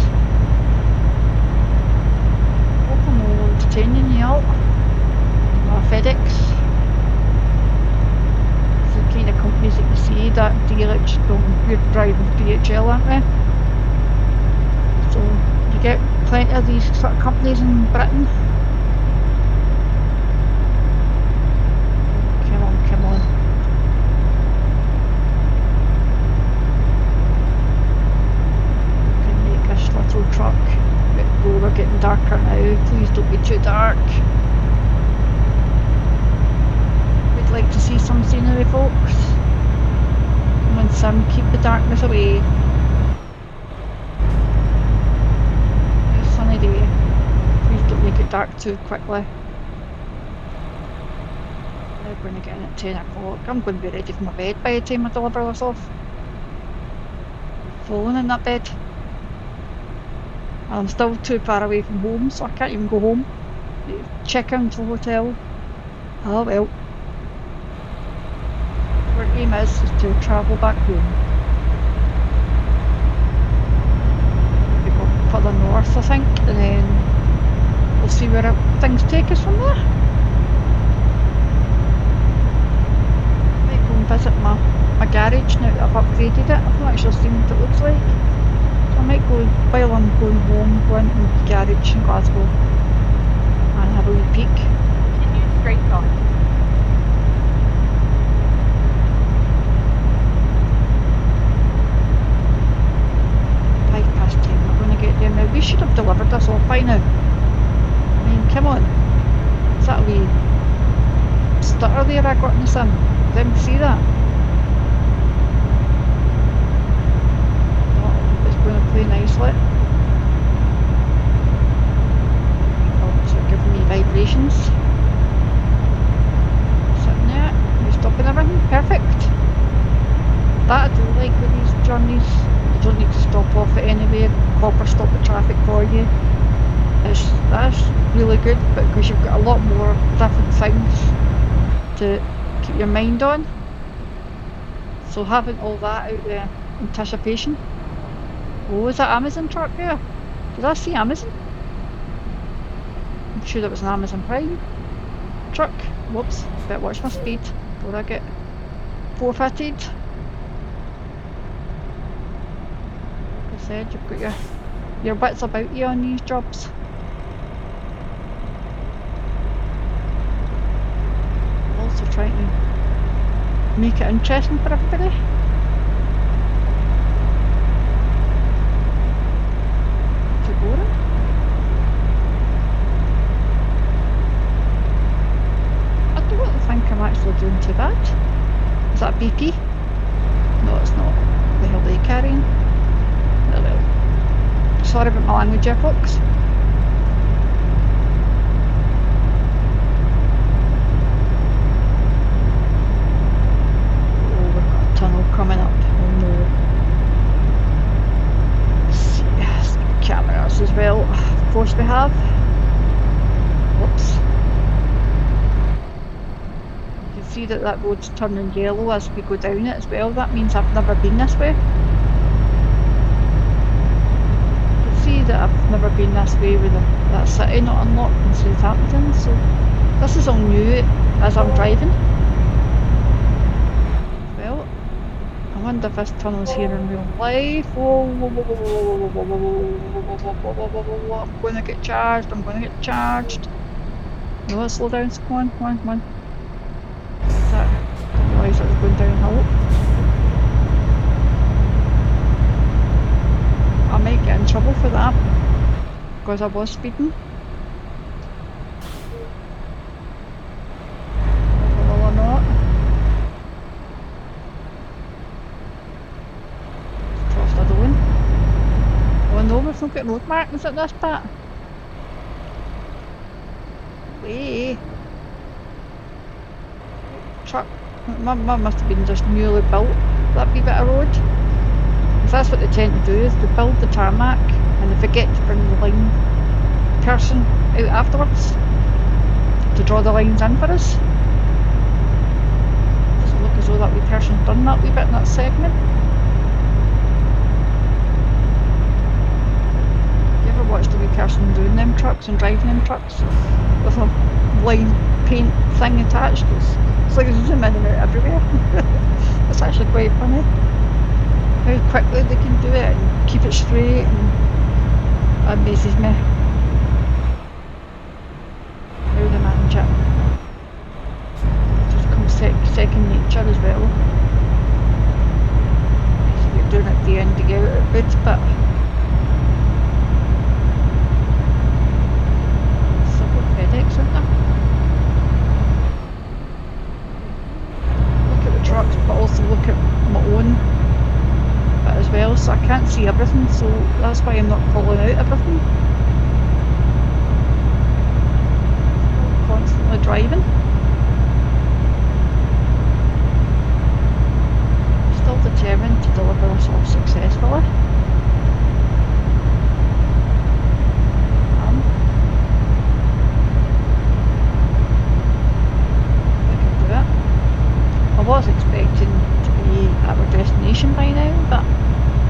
Open road, 10 in Yelp. FedEx. Kind of companies that you see that DLH, we're driving DHL, aren't we? So you get plenty of these sort of companies in Britain. Come on, come on. We can make this little truck. Oh, we're getting darker now. Please don't be too dark. Like to see some scenery, folks. Come on, Sim, keep the darkness away. Nice sunny day. Please don't make it dark too quickly. We're going to get in at 10 o'clock. I'm going to be ready for my bed by the time I deliver this off. I'm falling in that bed. I'm still too far away from home, so I can't even go home. Check into the hotel. Oh well. Our aim is to travel back home. We go further north, I think, and then we'll see where things take us from there. I might go and visit my garage now that I've upgraded it. I've not actually seen what it looks like. So I might go, while I'm going home, go into the garage in Glasgow and have a wee peek. Continue straight on. 10, we're going to get there now. We should have delivered this off by now. I mean, come on. Is that a wee stutter there I got in the sim? Didn't see that? Oh, it's going to play nicely. Oh, it's giving me vibrations. Sitting there, you stopping everything, perfect. That I do like with these journeys. You don't need to stop off at anywhere, cop or stop the traffic for you. That's really good, but because you've got a lot more different things to keep your mind on. So having all that out there, anticipation. Oh, is that Amazon truck there? Did I see Amazon? I'm sure that was an Amazon Prime truck. Whoops, better watch my speed before I get forfeited. I said, you've got your wits about you on these jobs. Also trying to make it interesting for everybody. Too boring. I don't think I'm actually doing too bad. Is that BP? No, it's not. The hell are they carrying? Oh well. Sorry about my language here, folks. Oh, we've got a tunnel coming up. Oh no. Let's see. Yes, cameras as well. Of course we have. Whoops. You can see that that road's turning yellow as we go down it as well. That means I've never been this way. That I've never been this way with that city not unlocked in Southampton, so this is all new as I'm driving. Well, I wonder if this tunnel's here in real life. Whoa, whoa, whoa, whoa, whoa, whoa, whoa, whoa, whoa, whoa, whoa. I'm going to get charged, I'm going to get charged. No, let's slow down, come on, come on, come on. What's that? I didn't realise it was going downhill. I might get in trouble for that because I was speeding. Well or not. Crossed the one. Oh no, we've not got road markings at this bit. Way. Truck. Must have been just newly built, that wee bit of road. That's what they tend to do, is they build the tarmac and they forget to bring the line person out afterwards to draw the lines in for us. Doesn't look as though that wee person's done that wee bit in that segment. You ever watched a wee person doing them trucks and driving them trucks with a line paint thing attached? It's like it's zoom in and out everywhere. It's actually quite funny how quickly they can do it and keep it straight, and it amazes me how they manage it. It just becomes second nature as well. So you're doing it day in, day out at goods, but several FedEx, aren't there? Look at the trucks, but also look at my own as well, so I can't see everything, so that's why I'm not calling out everything. Constantly driving. Still determined to deliver this off successfully. We can do it. I was expecting to be at our destination by now, but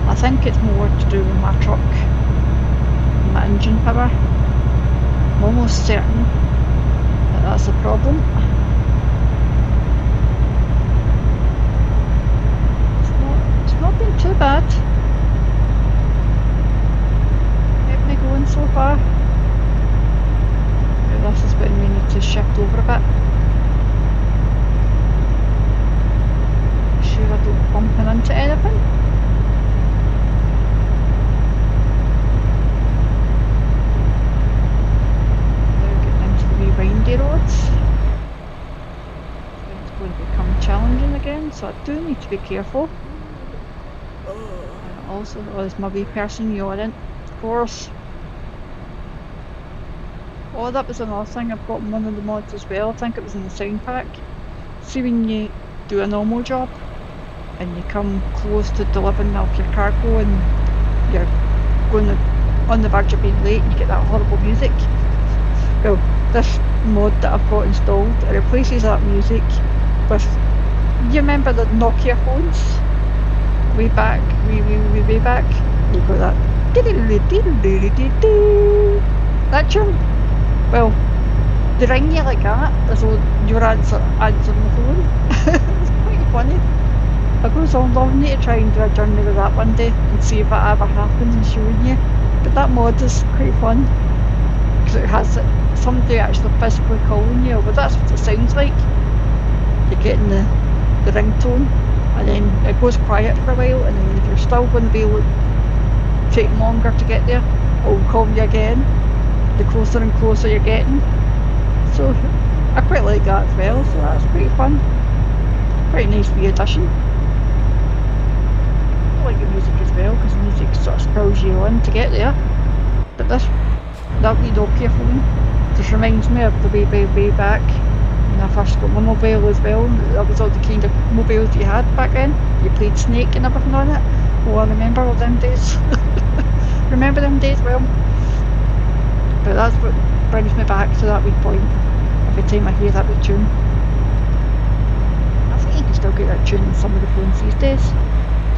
I think it's more to do with my truck and my engine power. I'm almost certain that that's the problem. It's not been too bad. Kept me going so far. Now this is when we need to shift over a bit. Make sure I don't bump into anything. Windy roads. It's going to become challenging again, so I do need to be careful. And also, there's my wee person yawning, of course. Oh, that was another thing I've got in one of the mods as well. I think it was in the sound pack. See, when you do a normal job and you come close to delivering off your cargo and you're going on the verge of being late and you get that horrible music. Well, this mod that I've got installed, it replaces that music with, you remember the Nokia phones? Way back, way back, you got that, that tune? Well, they ring you like that, as though you're answering the phone. It's quite funny. It goes so I'm loving to try and do a journey with that one day and see if it ever happens and showing you. But that mod is quite fun because it has somebody actually physically calling you, but that's what it sounds like. You're getting the ringtone and then it goes quiet for a while, and then if you're still going to be taking longer to get there, it'll call you again the closer and closer you're getting. So I quite like that as well, so that's pretty fun. Quite a nice wee addition. I like the music as well because the music sort of spills you on to get there. But that wee Nokia phone just reminds me of the way back when I first got my mobile as well. That was all the kind of mobiles you had back then. You played Snake and everything on it. Oh, I remember all them days. Remember them days well. But that's what brings me back to that wee point every time I hear that wee tune. I think you can still get that tune in some of the phones these days.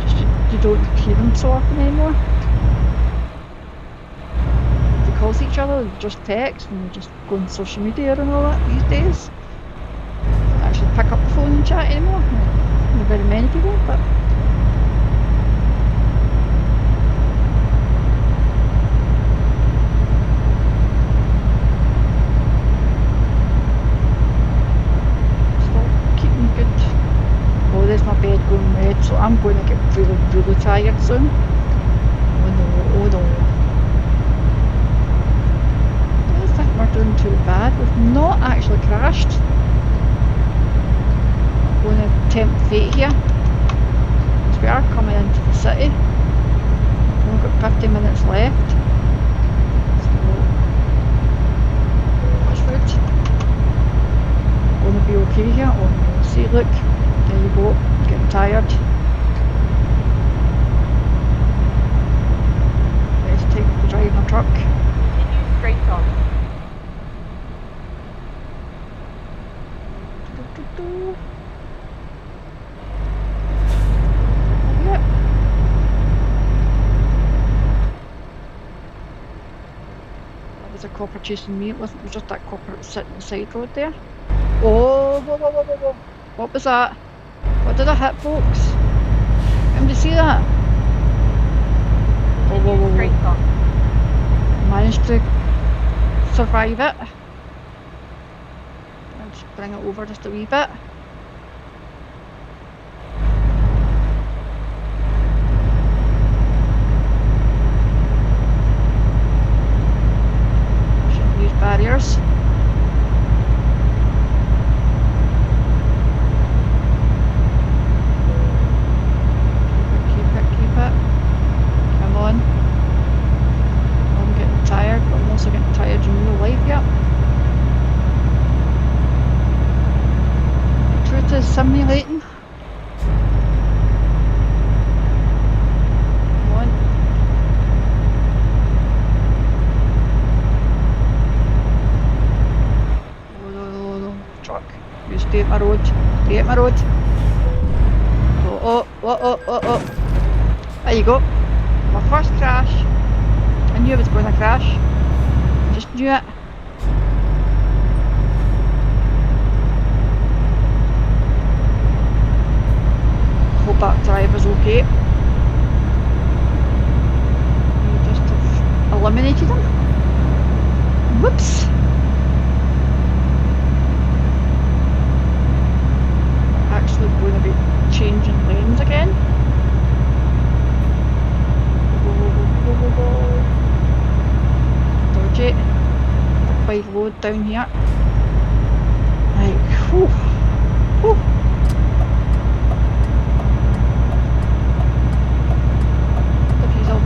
Just you don't hear them so often anymore. They call each other, they just text and they just go on social media and all that these days. They don't actually pick up the phone and chat anymore. Not very many people, but there's my bed going red, so I'm going to get really, really tired soon. Oh no, oh no. I don't think we're doing too bad. We've not actually crashed. I'm going to tempt fate here, because we are coming into the city. We've only got 50 minutes left. So, watch road. Going to be okay here. Oh no, see, look. There you go, getting tired. Best time to drive my truck. Continue straight on. Yep. That was a copper chasing me, it wasn't just that copper sitting on the side road there. Oh, whoa, whoa, whoa, whoa, whoa. What was that? What did I hit, folks? Anybody see that? Whoa, whoa, whoa, whoa. Straight on. Managed to survive it. I'll just bring it over just a wee bit. Shouldn't use barriers. Simulating. Come on. Oh no, truck. You stay at my road. Stay at my road. Oh. There you go. My first crash. I knew I was going to crash. Just knew it. Hope that driver's okay. You just have eliminated him. Whoops. We're actually going to be changing lanes again. Dodgy. They're quite low down here. Right, whew. Whew.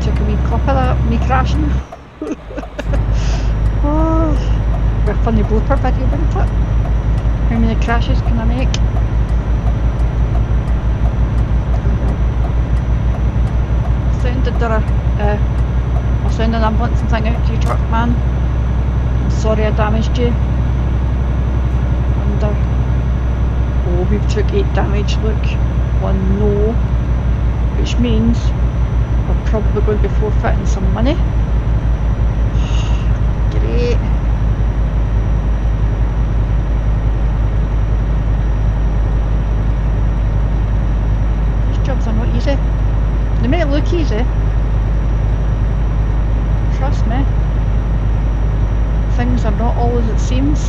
Took a wee clip of that, me crashing. Oh, a funny blooper video, wasn't it? How many crashes can I make? Sounded there I'll send an ambulance and thing out to your truck, man. I'm sorry I damaged you. Under. Oh, we've took 8 damage, look. 1 no. Which means we're probably going to be forfeiting some money. Great. These jobs seems.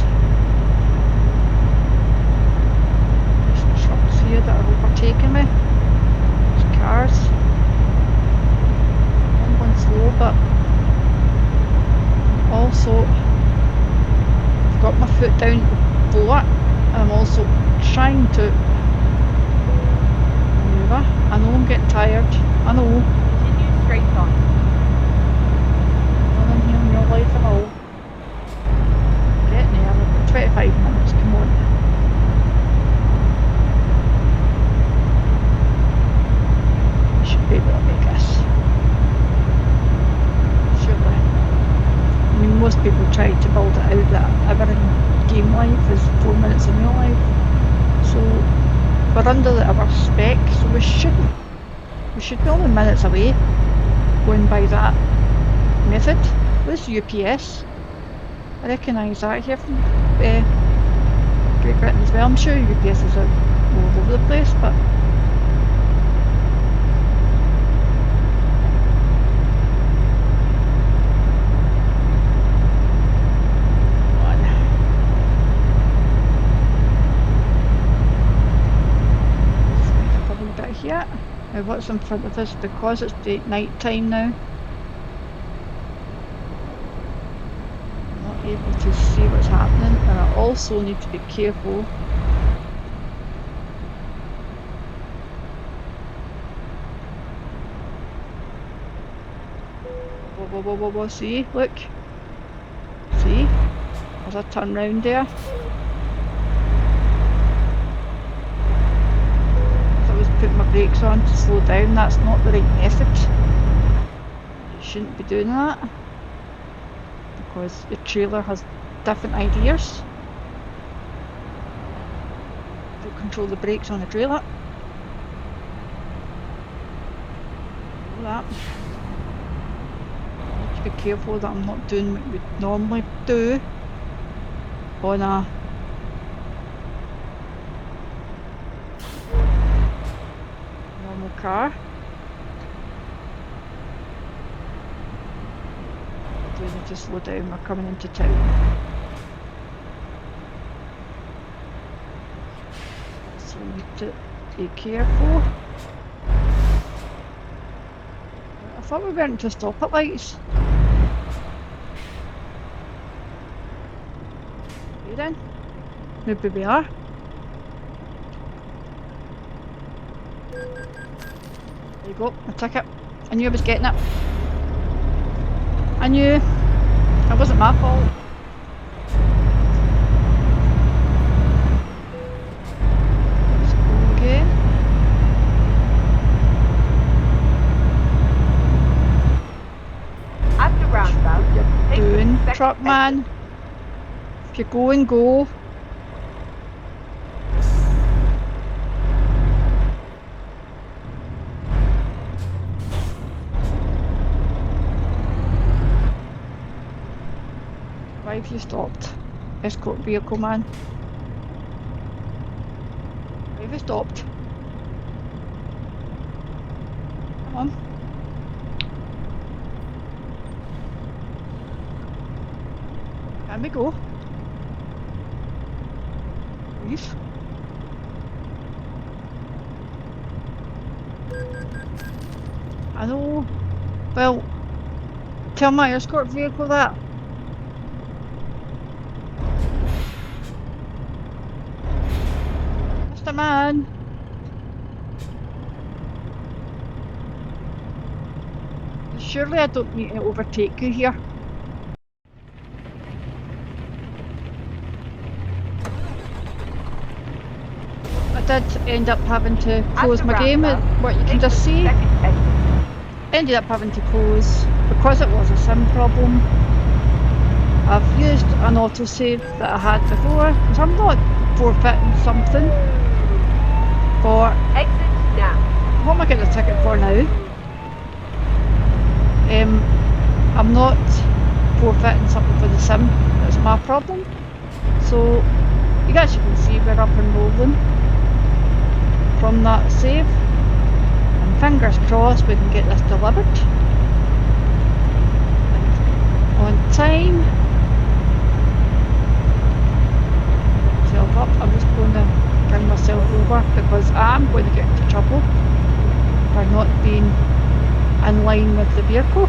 There's some trucks here that are overtaking me. There's cars. I'm going slow, but also I've got my foot down the floor, and I'm also trying to maneuver. I know I'm getting tired. I know. Continue straight on. Nothing here in real life at all. Getting there, I've got 25 minutes, come on. I should be able to make this. Surely. I mean, most people try to build it out that ever in game life is 4 minutes in real life. So we're under the hour spec, so we should be only minutes away going by that method. Where's UPS? I recognise that here from Great Britain as well. I'm sure UPS is all over the place, but here. Now what's in front of us, because it's night time now, I'm not able to see what's happening, and I also need to be careful. Whoa, see, look. See? There's a turn round there. Put my brakes on to slow down. That's not the right method. You shouldn't be doing that, because the trailer has different ideas. Don't control the brakes on the trailer. Do that. I need to be careful that I'm not doing what we normally do on a car. I do need to slow down, we're coming into town. So I need to be careful. I thought we weren't to stop at lights. Okay then, maybe we are. There you go, my ticket. I knew I was getting it. I knew. It wasn't my fault. Let's go again. At the roundabout, What you're doing, truck man. If you're going, go. Why have you stopped? Escort vehicle man. Why have you stopped? Come on. Can we go? Please. I know. Well, tell my escort vehicle that. Mr. Man. Surely I don't need to overtake you here. I did end up having to close my game, what you can just see. Ended up having to close because it was a sim problem. I've used an autosave that I had before, because I'm not forfeiting something for... Exit now. What am I getting a ticket for now? I'm not forfeiting something for the sim, that's my problem. So, you guys can see we're up and rolling from that save. And fingers crossed we can get this delivered. And on time. myself up. I'm just going to bring myself over because I'm going to get into trouble for not being in line with the vehicle.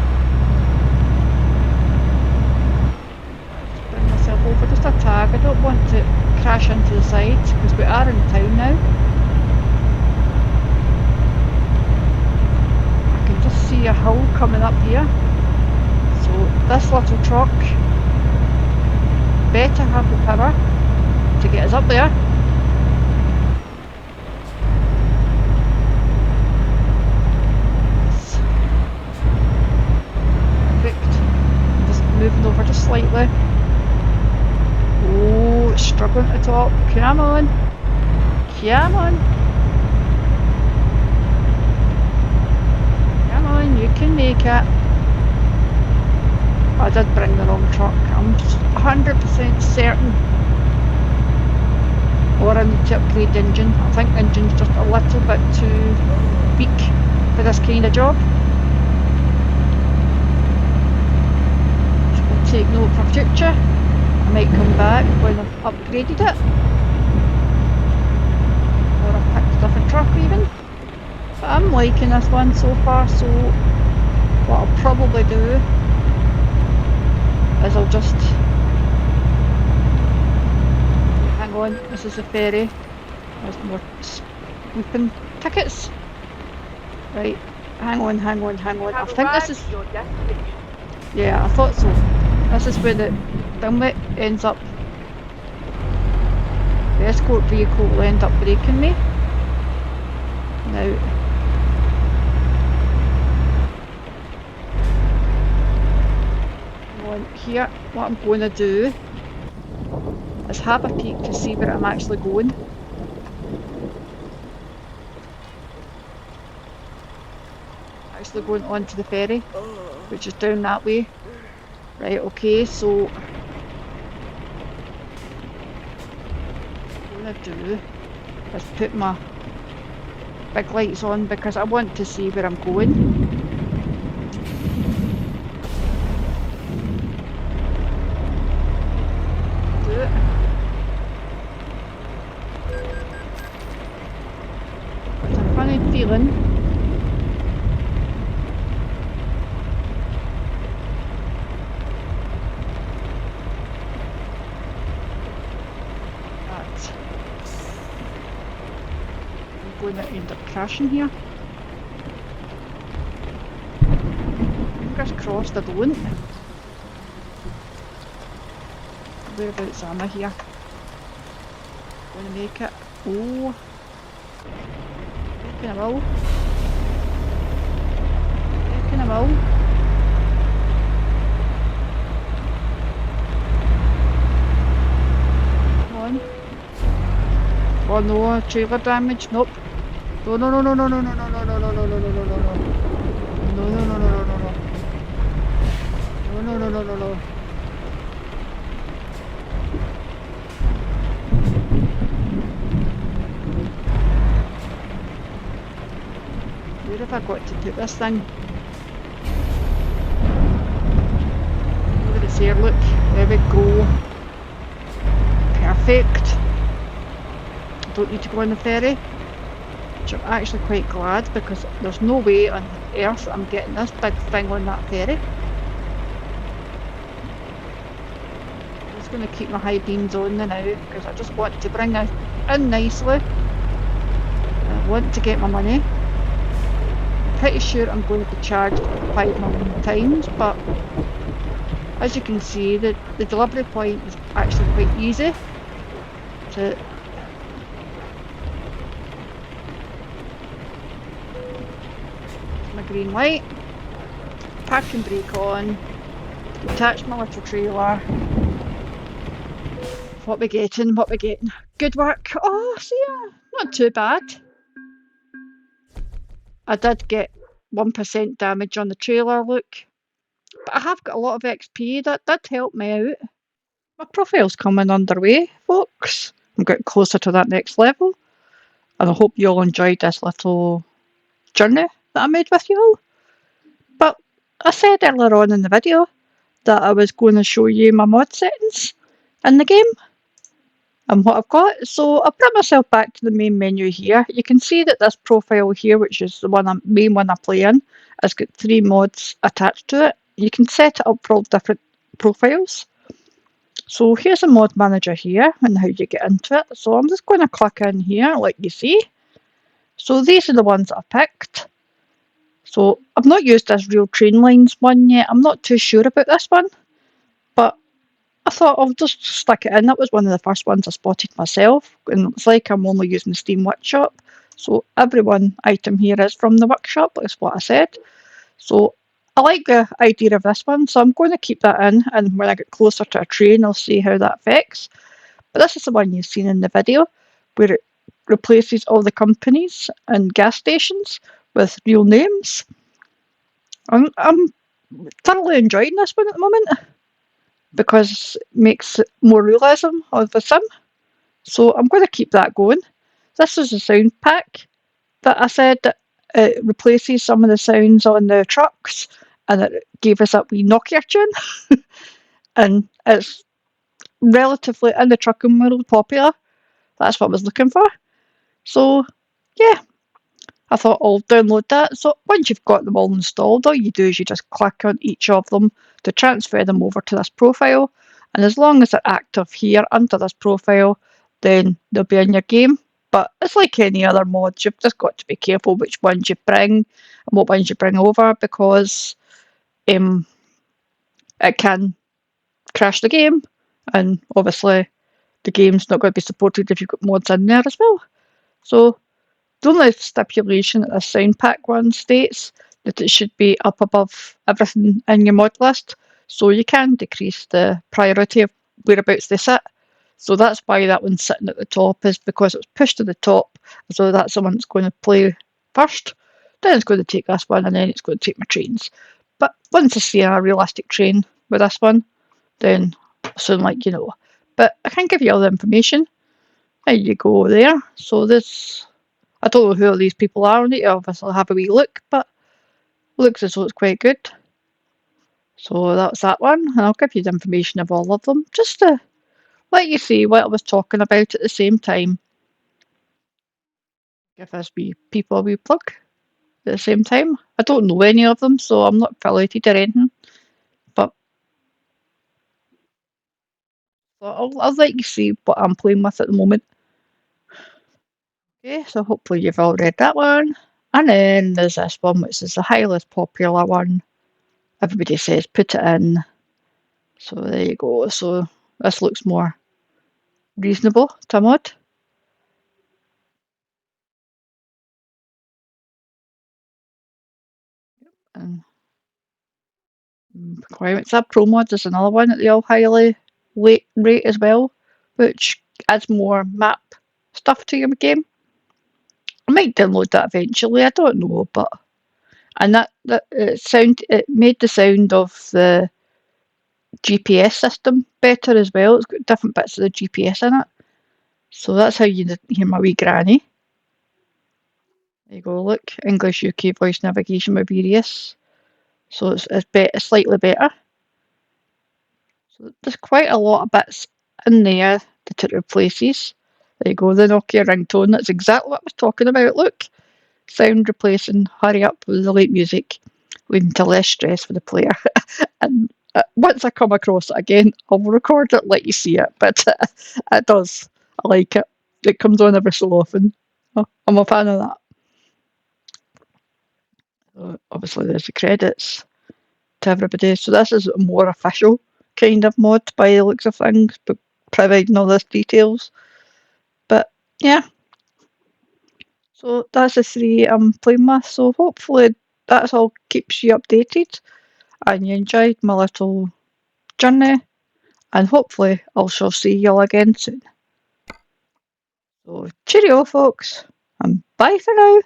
Just bring myself over just a tag. I don't want to crash into the sides because we are in town now. I can just see a hill coming up here. So this little truck better have the power to get us up there. Perfect. I'm just moving over just slightly. Oh, it's struggling at the top. Come on. Come on. Come on, you can make it. I did bring the wrong truck. I'm 100% certain. Or I need to upgrade the engine. I think the engine's just a little bit too weak for this kind of job. So we'll take note for future. I might come back when I've upgraded it. Or I've picked a different truck even. But I'm liking this one so far, so what I'll probably do is I'll just... Hang on, this is the ferry. There's more sweeping tickets. Right, hang on. I think this is... Your destination. Yeah, I thought so. This is where the Plymouth ends up. The escort vehicle will end up braking me. Now, on here, what I'm going to do is have a peek to see where I'm actually going. Actually going onto the ferry, which is down that way. Right, okay, so what I'm going to do is put my big lights on because I want to see where I'm going. Do it. But a funny feeling. Going to end up crashing here. Fingers crossed I don't. Whereabouts am I here? Going to make it. Oh. Reckon I will. Reckon I will. Come on. Oh no, trailer damage. Nope. No. No. No. Where have I got to put this thing? Look at it's here, look. There we go. Perfect. I don't need to go on the ferry. Which I'm actually quite glad because there's no way on earth I'm getting this big thing on that ferry. I'm just going to keep my high beams on now because I just want to bring it in nicely. I want to get my money. I'm pretty sure I'm going to be charged 5 million times, but as you can see the delivery point is actually quite easy to my green light, park and brake on, detach my little trailer. What we getting? Good work. Oh, see ya. Not too bad. I did get 1% damage on the trailer, look. But I have got a lot of XP, that did help me out. My profile's coming underway, folks. I'm getting closer to that next level. And I hope you all enjoyed this little journey that I made with you all. But I said earlier on in the video that I was going to show you my mod settings in the game. and what I've got. So I've brought myself back to the main menu here. You can see that this profile here, which is the main one I play in, has got 3 mods attached to it. You can set it up for all different profiles. So here's a mod manager here and how you get into it. So I'm just going to click in here like you see. So these are the ones that I picked. So I've not used this real train lines one yet. I'm not too sure about this one, but I thought I'll just stick it in. That was one of the first ones I spotted myself, and it's like I'm only using the Steam Workshop. So every one item here is from the workshop, is what I said. So I like the idea of this one, so I'm going to keep that in, and when I get closer to a train, I'll see how that affects. But this is the one you've seen in the video, where it replaces all the companies and gas stations with real names. I'm thoroughly enjoying this one at the moment because it makes it more realism of the sim. So I'm going to keep that going. This is a sound pack that I said that it replaces some of the sounds on the trucks, and it gave us a wee Nokia tune. And it's relatively in the trucking world popular. That's what I was looking for. So yeah, I thought I'll download that. So once you've got them all installed, all you do is you just click on each of them to transfer them over to this profile. And as long as they're active here under this profile, then they'll be in your game. But it's like any other mods, you've just got to be careful which ones you bring and what ones you bring over, because it can crash the game, and obviously the game's not going to be supported if you've got mods in there as well. So the only stipulation that this sound pack one states that it should be up above everything in your mod list, so you can decrease the priority of whereabouts they sit. So that's why that one's sitting at the top, is because it's pushed to the top, so that's the one that's going to play first. Then it's going to take this one, and then it's going to take my trains. But once I see a realistic train with this one, then I'll soon let you know. But I can give you all the information. There you go there. So this, I don't know who all these people are. I need to obviously have a wee look, but looks as though it's quite good. So that's that one, and I'll give you the information of all of them, just to let you see what I was talking about at the same time. Give us wee people a wee plug at the same time. I don't know any of them, so I'm not affiliated or anything, but I'll let you see what I'm playing with at the moment. Okay, so hopefully you've all read that one. And then there's this one, which is the highly popular one. Everybody says put it in. So there you go. So this looks more reasonable to mod. And Requirements. That Pro mod is another one that they all highly rate as well, which adds more map stuff to your game. I might download that eventually. I don't know, but and that it made the sound of the GPS system better as well. It's got different bits of the GPS in it. So that's how you hear my wee granny. There you go, look. English UK voice navigation with various. So it's slightly better. So there's quite a lot of bits in there that it replaces. There you go, the Nokia ringtone. That's exactly what I was talking about. Look. Sound replacing hurry up with the late music, leading to less stress for the player. And once I come across it again, I'll record it, let you see it. But it does. I like it. It comes on every so often. I'm a fan of that. Obviously, there's the credits to everybody. So this is a more official kind of mod by the looks of things, but providing all this details. But yeah. So that's the 3 I'm playing with. So hopefully that's all keeps you updated and you enjoyed my little journey, and hopefully I shall see you all again soon. So cheerio folks, and bye for now.